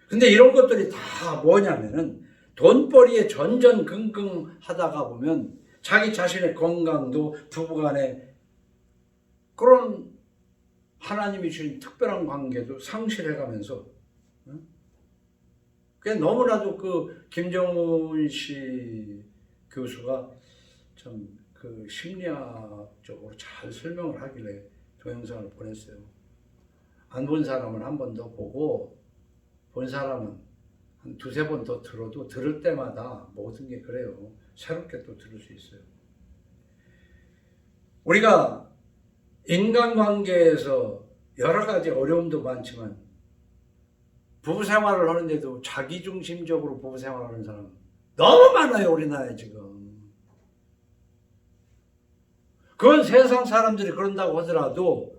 근데 이런 것들이 다 뭐냐면은 돈벌이에 전전긍긍 하다가 보면 자기 자신의 건강도 부부간에 그런 하나님이 주신 특별한 관계도 상실해가면서 그게 너무나도 그 김정은 씨 교수가 참 그 심리학적으로 잘 설명을 하길래 동영상을 보냈어요. 안 본 사람은 한 번 더 보고 본 사람은 한 두세 번 더 들어도 들을 때마다 모든 게 그래요. 새롭게 또 들을 수 있어요. 우리가 인간관계에서 여러 가지 어려움도 많지만 부부생활을 하는데도 자기중심적으로 부부생활을 하는 사람 너무 많아요. 우리나라에 지금. 그건 세상 사람들이 그런다고 하더라도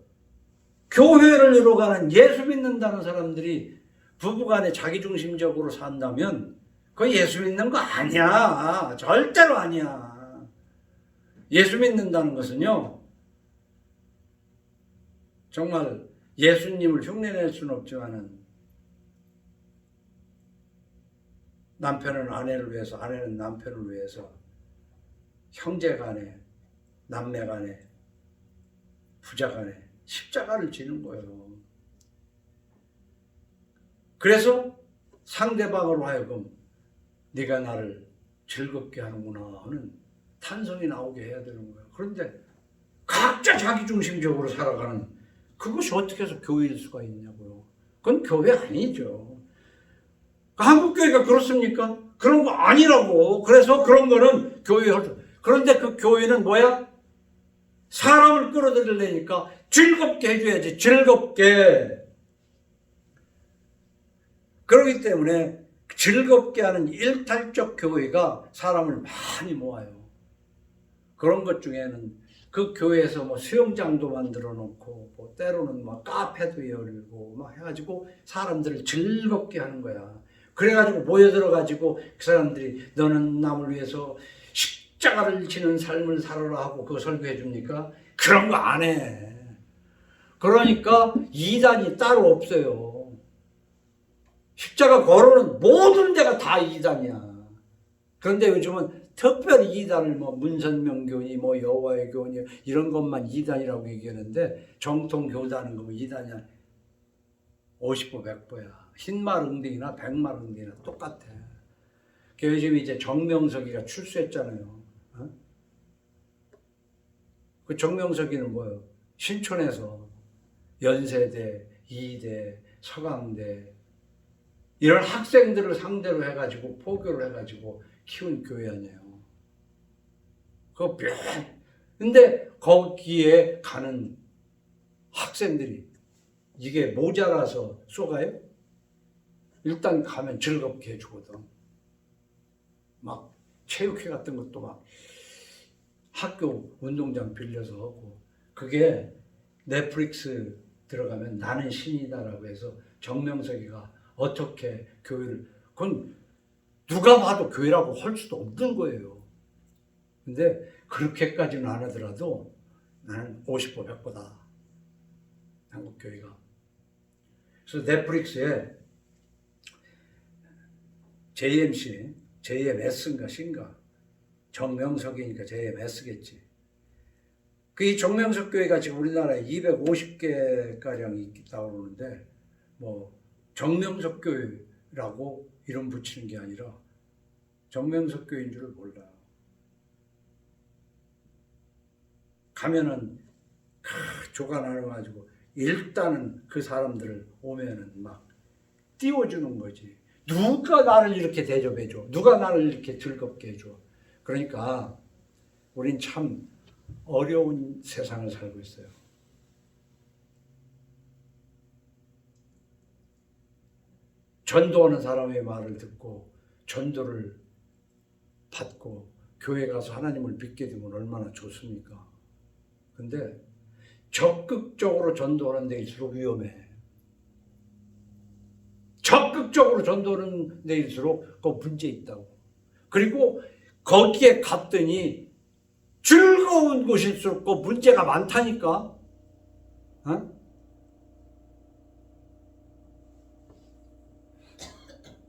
교회를 이루어가는 예수 믿는다는 사람들이 부부간에 자기중심적으로 산다면 그거 예수 믿는 거 아니야. 절대로 아니야. 예수 믿는다는 것은요. 정말 예수님을 흉내낼 수는 없지만은 남편은 아내를 위해서, 아내는 남편을 위해서, 형제 간에, 남매 간에, 부자 간에 십자가를 지는 거예요. 그래서 상대방으로 하여금 네가 나를 즐겁게 하는구나 하는 탄성이 나오게 해야 되는 거예요. 그런데 각자 자기중심적으로 살아가는 그것이 어떻게 해서 교회일 수가 있냐고요. 그건 교회 아니죠. 한국교회가 그렇습니까? 그런 거 아니라고. 그래서 그런 거는 교회를. 그런데 그 교회는 뭐야? 사람을 끌어들이려니까 즐겁게 해줘야지. 즐겁게. 그렇기 때문에 즐겁게 하는 일탈적 교회가 사람을 많이 모아요. 그런 것 중에는 그 교회에서 뭐 수영장도 만들어 놓고 뭐 때로는 막 카페도 열고 막 해가지고 사람들을 즐겁게 하는 거야. 그래가지고 모여들어가지고 그 사람들이 너는 남을 위해서 십자가를 지는 삶을 살아라 하고 그거 설교해 줍니까? 그런 거 안 해. 그러니까 이단이 따로 없어요. 십자가 걸어오는 모든 데가 다 이단이야. 그런데 요즘은 특별히 이단을 뭐 문선명교니 뭐 여호와의 교니 이런 것만 이단이라고 얘기하는데 정통 교단은 그뭐 이단이야. 50보 100보야. 흰말응딩이나 백말응딩이나 똑같아. 요즘 이제 정명석이가 출소했잖아요. 어? 그 정명석이는 뭐예요? 신촌에서 연세대, 이대, 서강대 이런 학생들을 상대로 해가지고 포교를 해가지고 키운 교회 아니에요. 근데 거기에 가는 학생들이 이게 모자라서 쏘가요? 일단 가면 즐겁게 해주거든. 막 체육회 같은 것도 막 학교 운동장 빌려서 하고 그게 넷플릭스 들어가면 나는 신이다라고 해서 정명석이가 어떻게 교회를 그건 누가 봐도 교회라고 할 수도 없는 거예요. 근데 그렇게까지는 안 하더라도 나는 50보 100보다 한국교회가. 그래서 넷플릭스에 JMC, JMS인가 C인가 정명석이니까 JMS겠지. 그 정명석 교회가 지금 우리나라에 250개가량 있다고 그러는데, 뭐 정명석 교회라고 이름 붙이는 게 아니라 정명석 교회인 줄을 몰라요. 가면은 조가 나눠가지고 일단은 그 사람들을 오면은 막 띄워주는 거지. 누가 나를 이렇게 대접해줘? 누가 나를 이렇게 즐겁게 해줘? 그러니까 우린 참 어려운 세상을 살고 있어요. 전도하는 사람의 말을 듣고 전도를 받고 교회 가서 하나님을 믿게 되면 얼마나 좋습니까? 근데 적극적으로 전도하는 데일수록 위험해. 적극적으로 전도하는 데일수록 그 문제 있다고. 그리고 거기에 갔더니 즐거운 곳일수록 그 문제가 많다니까. 어?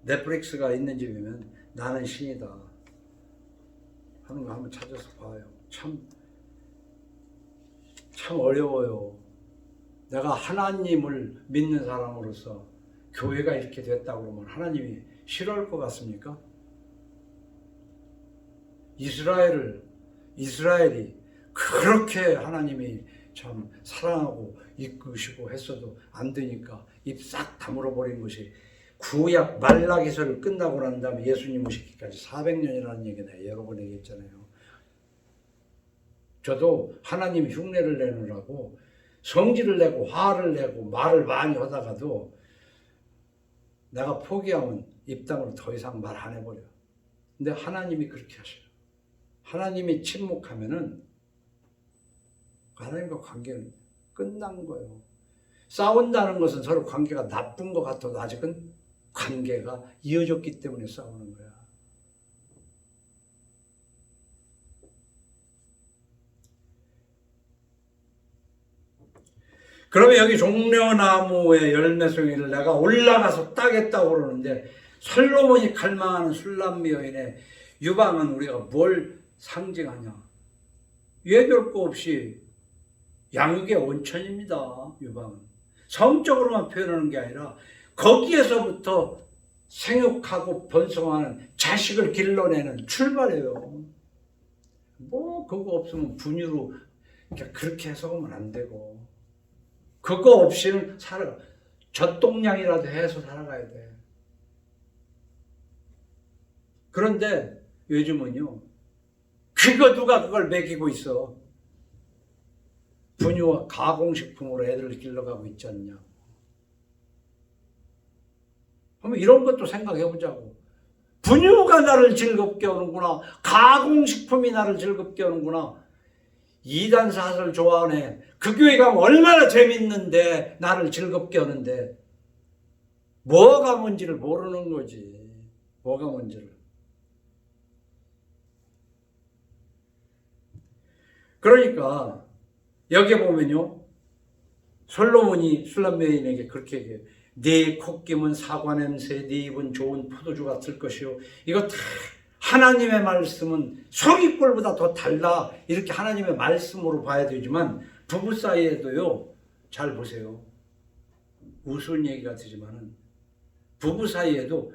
넷플릭스가 있는 집이면 나는 신이다 하는 거 한번 찾아서 봐요. 참 어려워요. 내가 하나님을 믿는 사람으로서 교회가 이렇게 됐다고 그러면 하나님이 싫어할 것 같습니까? 이스라엘이 그렇게 하나님이 참 사랑하고 이끄시고 했어도 안 되니까 입 싹 다물어 버린 것이 구약 말라기서를 끝나고 난 다음에 예수님 오시기까지 400년이라는 얘기 내가 여러 번 얘기했잖아요. 저도 하나님 흉내를 내느라고 성질을 내고 화를 내고 말을 많이 하다가도 내가 포기하면 입담으로 더 이상 말 안 해버려. 근데 하나님이 그렇게 하셔요. 하나님이 침묵하면은 하나님과 관계는 끝난 거예요. 싸운다는 것은 서로 관계가 나쁜 것 같아도 아직은 관계가 이어졌기 때문에 싸우는 거야. 그러면 여기 종려나무의 열매송이를 내가 올라가서 따겠다고 그러는데 솔로몬이 갈망하는 술람미 여인의 유방은 우리가 뭘 상징하냐? 예별 거 없이 양육의 온천입니다. 유방은 성적으로만 표현하는 게 아니라 거기에서부터 생육하고 번성하는 자식을 길러내는 출발이에요. 뭐 그거 없으면 분유로 그렇게 해석하면 안 되고, 그거 없이는 젖동량이라도 해서 살아가야 돼. 그런데 요즘은요, 누가 그걸 먹이고 있어? 분유와 가공식품으로 애들을 길러가고 있지 않냐. 한번 이런 것도 생각해 보자고. 분유가 나를 즐겁게 하는구나. 가공식품이 나를 즐겁게 하는구나. 이단 사설 좋아하네. 그 교회 가면 얼마나 재밌는데 나를 즐겁게 하는데 뭐가 뭔지를 모르는 거지. 뭐가 뭔지를. 그러니까 여기 보면요, 솔로몬이 술람 여인에게 그렇게 얘기해요. 네 콧김은 사과 냄새, 네 입은 좋은 포도주 같을 것이요. 이거 다 하나님의 말씀은 소리꼴보다 더 달라. 이렇게 하나님의 말씀으로 봐야 되지만 부부 사이에도요, 잘 보세요. 우스운 얘기 같으지만은 부부 사이에도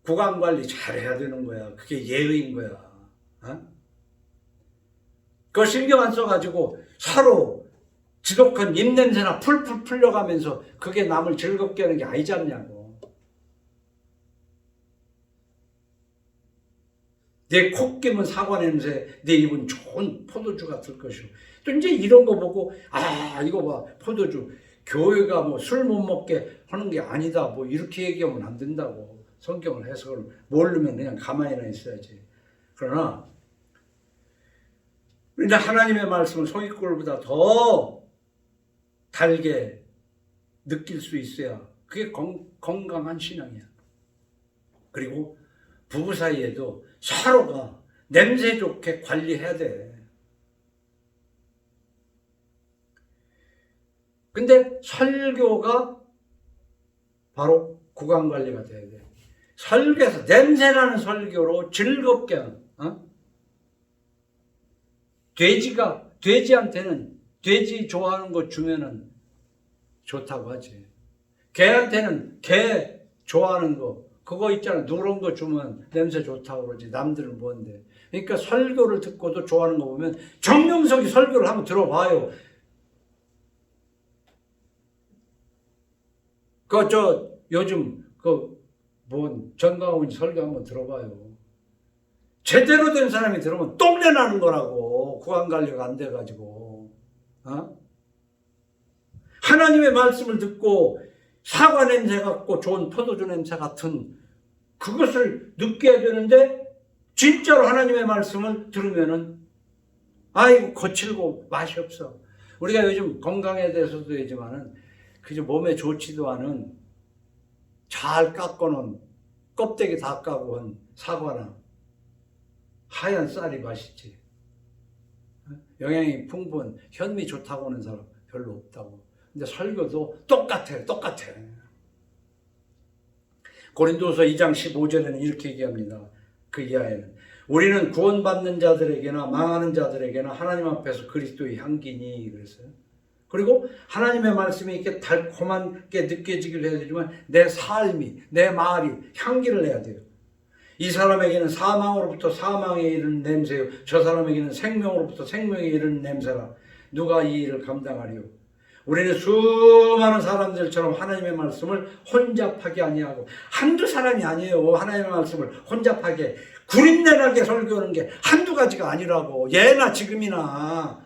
구강 관리 잘 해야 되는 거야. 그게 예의인 거야. 어? 그거 신경 안 써가지고 서로 지독한 입냄새나 풀풀 풀려가면서 그게 남을 즐겁게 하는 게 아니지 않냐고. 내 콧김은 사과 냄새, 내 입은 좋은 포도주 같을 것이고. 또 이제 이런 거 보고, 이거 봐, 포도주. 교회가 뭐 술 못 먹게 하는 게 아니다. 뭐 이렇게 얘기하면 안 된다고. 성경을 해석을 모르면 그냥 가만히나 있어야지. 그러나 우리는 하나님의 말씀을 소리꼴보다 더 달게 느낄 수 있어야 그게 건강한 신앙이야. 그리고 부부 사이에도 서로가 냄새 좋게 관리해야 돼. 근데 설교가 바로 구강 관리가 돼야 돼. 설교에서 냄새나는 설교로 즐겁게 하는, 돼지가 돼지한테는 돼지 좋아하는 거 주면은 좋다고 하지. 개한테는 개 좋아하는 거 그거 있잖아. 누런 거 주면 냄새 좋다고 그러지. 남들은 뭔데. 그러니까 설교를 듣고도 좋아하는 거 보면 정명석이 설교를 한번 들어봐요. 요즘 정강훈 설교 한번 들어봐요. 제대로 된 사람이 들으면 똥내 나는 거라고. 구강 관리가 안 돼가지고. 하나님의 말씀을 듣고 사과 냄새 같고 좋은 포도주 냄새 같은 그것을 느껴야 되는데 진짜로 하나님의 말씀을 들으면은 아이고 거칠고 맛이 없어. 우리가 요즘 건강에 대해서도 얘기지만은 그저 몸에 좋지도 않은 잘 깎아놓은 껍데기 다 까고 한 사과나 하얀 쌀이 맛있지. 영양이 풍부한 현미 좋다고 하는 사람 별로 없다고. 근데 설교도 똑같아. 고린도서 2장 15절에는 이렇게 얘기합니다. 그 이하에는 우리는 구원받는 자들에게나 망하는 자들에게나 하나님 앞에서 그리스도의 향기니 그랬어요. 그리고 하나님의 말씀이 이렇게 달콤하게 느껴지기도 해야 되지만 내 삶이, 내 말이 향기를 내야 돼요. 이 사람에게는 사망으로부터 사망에 이르는 냄새요, 저 사람에게는 생명으로부터 생명에 이르는 냄새라. 누가 이 일을 감당하리요? 우리는 수많은 사람들처럼 하나님의 말씀을 혼잡하게 아니하고, 한두 사람이 아니에요. 하나님의 말씀을 혼잡하게 구린내나게 설교하는 게 한두 가지가 아니라고. 예나 지금이나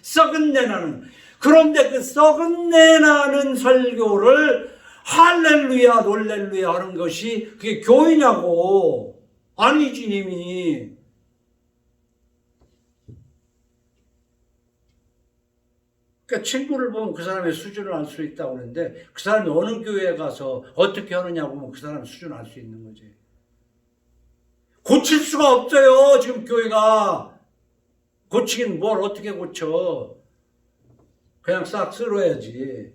썩은 내나는. 그런데 그 썩은 내나는 설교를 할렐루야 놀렐루야 하는 것이 그게 교회냐고. 아니지 이미. 그러니까 친구를 보면 그 사람의 수준을 알 수 있다고 하는데 그 사람이 어느 교회에 가서 어떻게 하느냐고 보면 그 사람의 수준을 알 수 있는 거지. 고칠 수가 없어요. 지금 교회가. 고치긴 뭘 어떻게 고쳐. 그냥 싹 쓸어야지.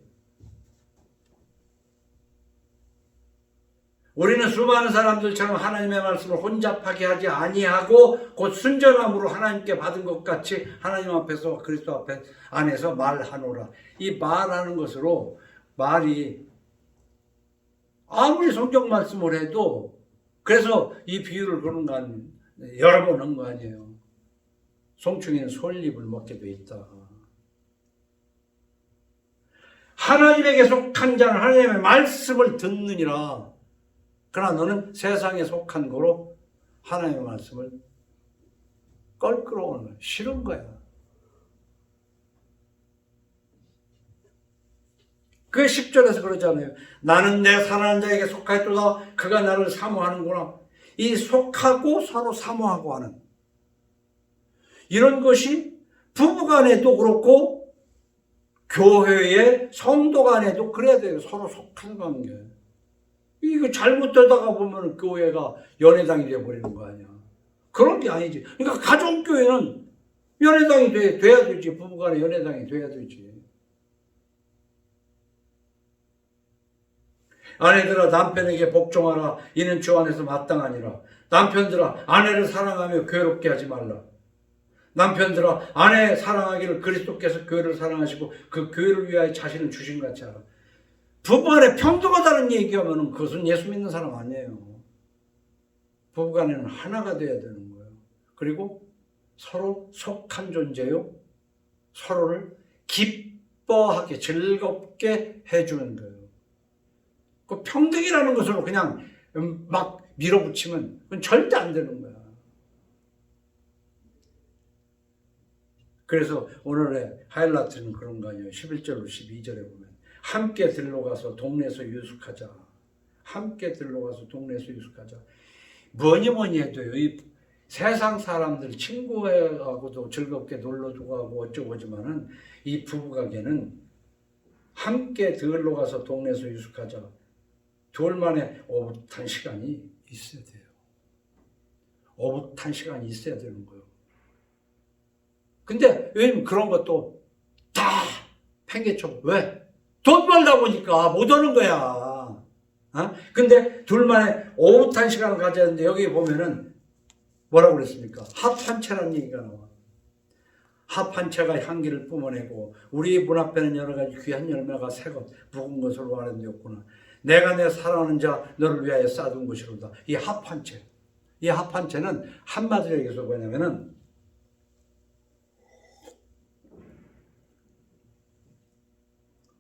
우리는 수많은 사람들처럼 하나님의 말씀을 혼잡하게 하지 아니하고 곧 순전함으로 하나님께 받은 것 같이 하나님 앞에서 그리스도 안에서 말하노라. 이 말하는 것으로 말이 아무리 성경 말씀을 해도 그래서 이 비유를 그런 거 여러 번 한 거 아니에요. 송충이는 솔잎을 먹게 돼 있다. 하나님에게 속한 자는 하나님의 말씀을 듣느니라. 그러나 너는 세상에 속한 거로 하나님의 말씀을 껄끄러워하는 거야. 싫은 거야. 그 10절에서 그러잖아요. 나는 내 사랑하는 자에게 속하였도다. 그가 나를 사모하는구나. 이 속하고 서로 사모하고 하는 이런 것이 부부간에도 그렇고 교회의 성도 간에도 그래야 돼요. 서로 속한 관계. 이거 잘못되다가 보면 교회가 연회당이 되어버리는 거 아니야. 그런 게 아니지. 그러니까 가정교회는 연회당이 돼야 되지. 부부간에 연회당이 돼야 되지. 아내들아 남편에게 복종하라. 이는 주 안에서 마땅하니라. 남편들아 아내를 사랑하며 괴롭게 하지 말라. 남편들아 아내 사랑하기를 그리스도께서 교회를 사랑하시고 그 교회를 위하여 자신을 주신 같이 하라. 부부간에 평등하다는 얘기하면 그것은 예수 믿는 사람 아니에요. 부부간에는 하나가 돼야 되는 거예요. 그리고 서로 속한 존재요. 서로를 기뻐하게 즐겁게 해주는 거예요. 그 평등이라는 것으로 그냥 막 밀어붙이면 그건 절대 안 되는 거야. 그래서 오늘의 하이라이트는 그런 거 아니에요. 11절로 12절에 보면 함께 들러가서 동네에서 유숙하자. 함께 들러가서 동네에서 유숙하자. 뭐니 해도요. 이 세상 사람들 친구하고도 즐겁게 놀러주고 하고 어쩌고 하지만은 이 부부관계는 함께 들러가서 동네에서 유숙하자. 둘만의 오붓한 시간이 있어야 돼요. 오붓한 시간이 있어야 되는 거예요. 근데 왜냐면 그런 것도 다 팽개쳐. 왜? 돈 벌다 보니까 못 오는 거야. 근데 둘만의 오붓한 시간을 가져야 하는데 여기 보면은 뭐라고 그랬습니까? 합 한 채라는 얘기가 나와. 합한채가 향기를 뿜어내고 우리 문 앞에는 여러 가지 귀한 열매가 새것 묵은 것으로 마련되었구나. 내가 내 사랑하는 자 너를 위하여 쌓아둔 것이로다. 이 합한채. 이 합한채는 한마디로 얘기해서 뭐냐면은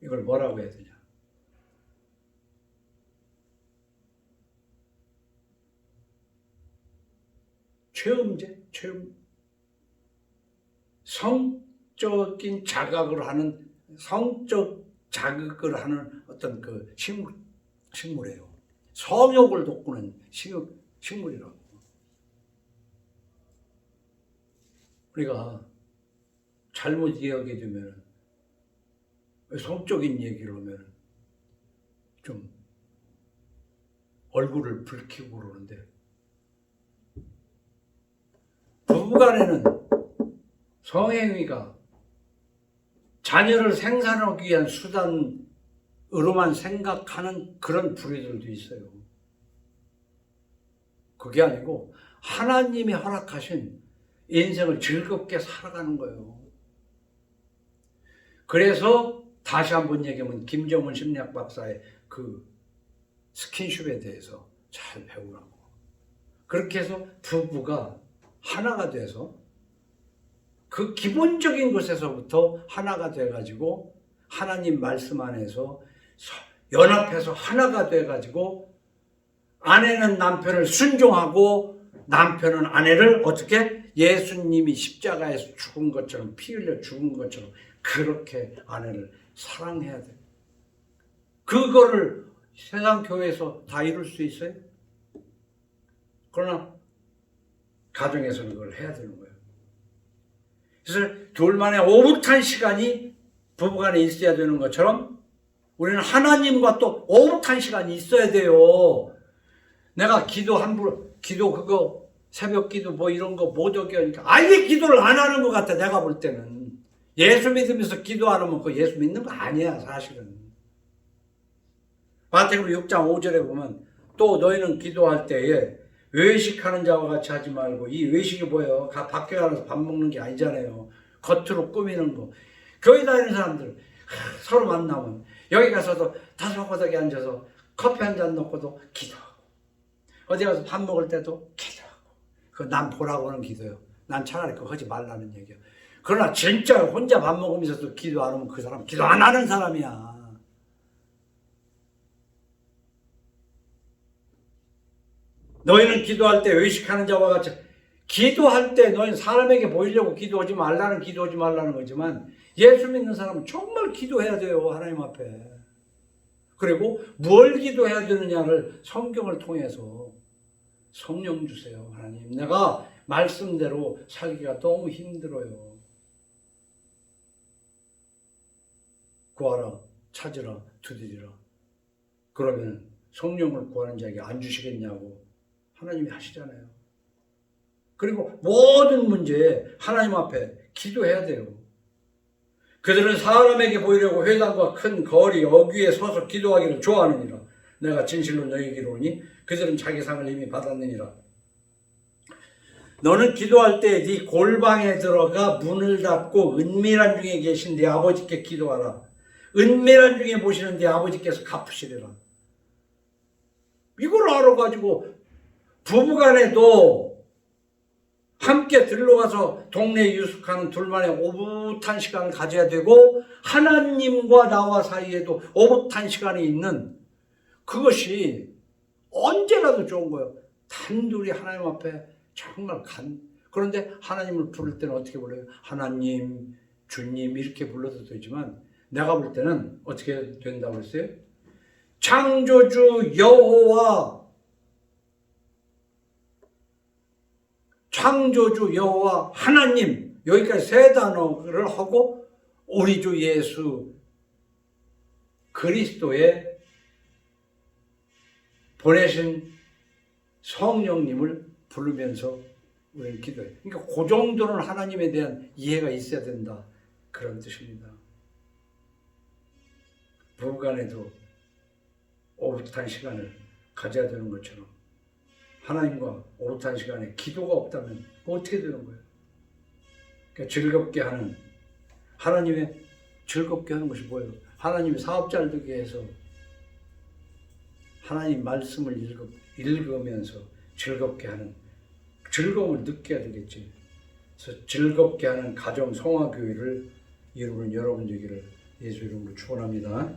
이걸 뭐라고 해야 되냐. 체험제? 체험. 성적인 자극을 하는, 성적 자극을 하는 어떤 그 식물이에요. 성욕을 돋구는 식물이라고. 우리가 잘못 이해하게 되면 성적인 얘기를 하면 좀 얼굴을 붉히고 그러는데, 부부간에는 성행위가 자녀를 생산하기 위한 수단으로만 생각하는 그런 부류들도 있어요. 그게 아니고 하나님이 허락하신 인생을 즐겁게 살아가는 거예요. 그래서 다시 한번 얘기하면 김정은 심리학 박사의 그 스킨십에 대해서 잘 배우라고. 그렇게 해서 부부가 하나가 돼서 그 기본적인 것에서부터 하나가 돼가지고 하나님 말씀 안에서 연합해서 하나가 돼가지고 아내는 남편을 순종하고 남편은 아내를 어떻게 예수님이 십자가에서 죽은 것처럼 피 흘려 죽은 것처럼 그렇게 아내를 사랑해야 돼. 그거를 세상 교회에서 다 이룰 수 있어요? 그러나 가정에서는 그걸 해야 되는 거예요. 그래서 둘만의 오붓한 시간이 부부간에 있어야 되는 것처럼 우리는 하나님과 또 오붓한 시간이 있어야 돼요. 내가 기도 함부로, 기도 그거 새벽 기도 뭐 이런 거 못 오게 하니까 아예 기도를 안 하는 것 같아. 내가 볼 때는 예수 믿으면서 기도 안 하면 그 예수 믿는 거 아니야 사실은. 마태복음 6장 5절에 보면 또 너희는 기도할 때에 외식하는 자와 같이 하지 말고, 이 외식이 뭐예요? 밖에 가서 밥 먹는 게 아니잖아요. 겉으로 꾸미는 거. 교회 다니는 사람들 서로 만나면 여기 가서도 다소곳하게 앉아서 커피 한 잔 놓고도 기도하고, 어디 가서 밥 먹을 때도 기도하고. 그거 남 보라고 하는 기도예요. 난 차라리 그거 하지 말라는 얘기야. 그러나 진짜 혼자 밥 먹으면서도 기도 안 하면 그 사람 기도 안 하는 사람이야. 너희는 기도할 때 외식하는 자와 같이, 기도할 때 너희는 사람에게 보이려고 기도하지 말라는 거지만 예수 믿는 사람은 정말 기도해야 돼요. 하나님 앞에. 그리고 뭘 기도해야 되느냐를 성경을 통해서 성령 주세요. 하나님, 내가 말씀대로 살기가 너무 힘들어요. 구하라, 찾으라, 두드리라. 그러면 성령을 구하는 자에게 안 주시겠냐고 하나님이 하시잖아요. 그리고 모든 문제에 하나님 앞에 기도해야 돼요. 그들은 사람에게 보이려고 회당과 큰 거리 어귀에 서서 기도하기를 좋아하느니라. 내가 진실로 너희에게 이르노니 그들은 자기 상을 이미 받았느니라. 너는 기도할 때 네 골방에 들어가 문을 닫고 은밀한 중에 계신 네 아버지께 기도하라. 은밀한 중에 보시는 네 아버지께서 갚으시리라. 이걸 알아가지고 부부간에도 함께 들러가서 동네 유숙하는 둘만의 오붓한 시간을 가져야 되고, 하나님과 나와 사이에도 오붓한 시간이 있는 그것이 언제라도 좋은 거예요. 단둘이 하나님 앞에 정말 그런데 하나님을 부를 때는 어떻게 불러요? 하나님, 주님 이렇게 불러도 되지만 내가 볼 때는 어떻게 된다고 했어요? 창조주 여호와, 창조주 여호와 하나님, 여기까지 세 단어를 하고 우리 주 예수 그리스도의 보내신 성령님을 부르면서 우리는 기도해요. 그러니까 그 정도는 하나님에 대한 이해가 있어야 된다, 그런 뜻입니다. 부부간에도 오붓한 시간을 가져야 되는 것처럼 하나님과 오붓한 시간에 기도가 없다면 어떻게 되는 거예요? 그러니까 즐겁게 하는, 하나님의 즐겁게 하는 것이 뭐예요? 하나님이 사업 잘 되게 해서 하나님 말씀을 읽으면서 즐겁게 하는, 즐거움을 느껴야 되겠지. 그래서 즐겁게 하는 가정 성화교회를 이루는 여러분 되기를 예수 이름으로 축원합니다.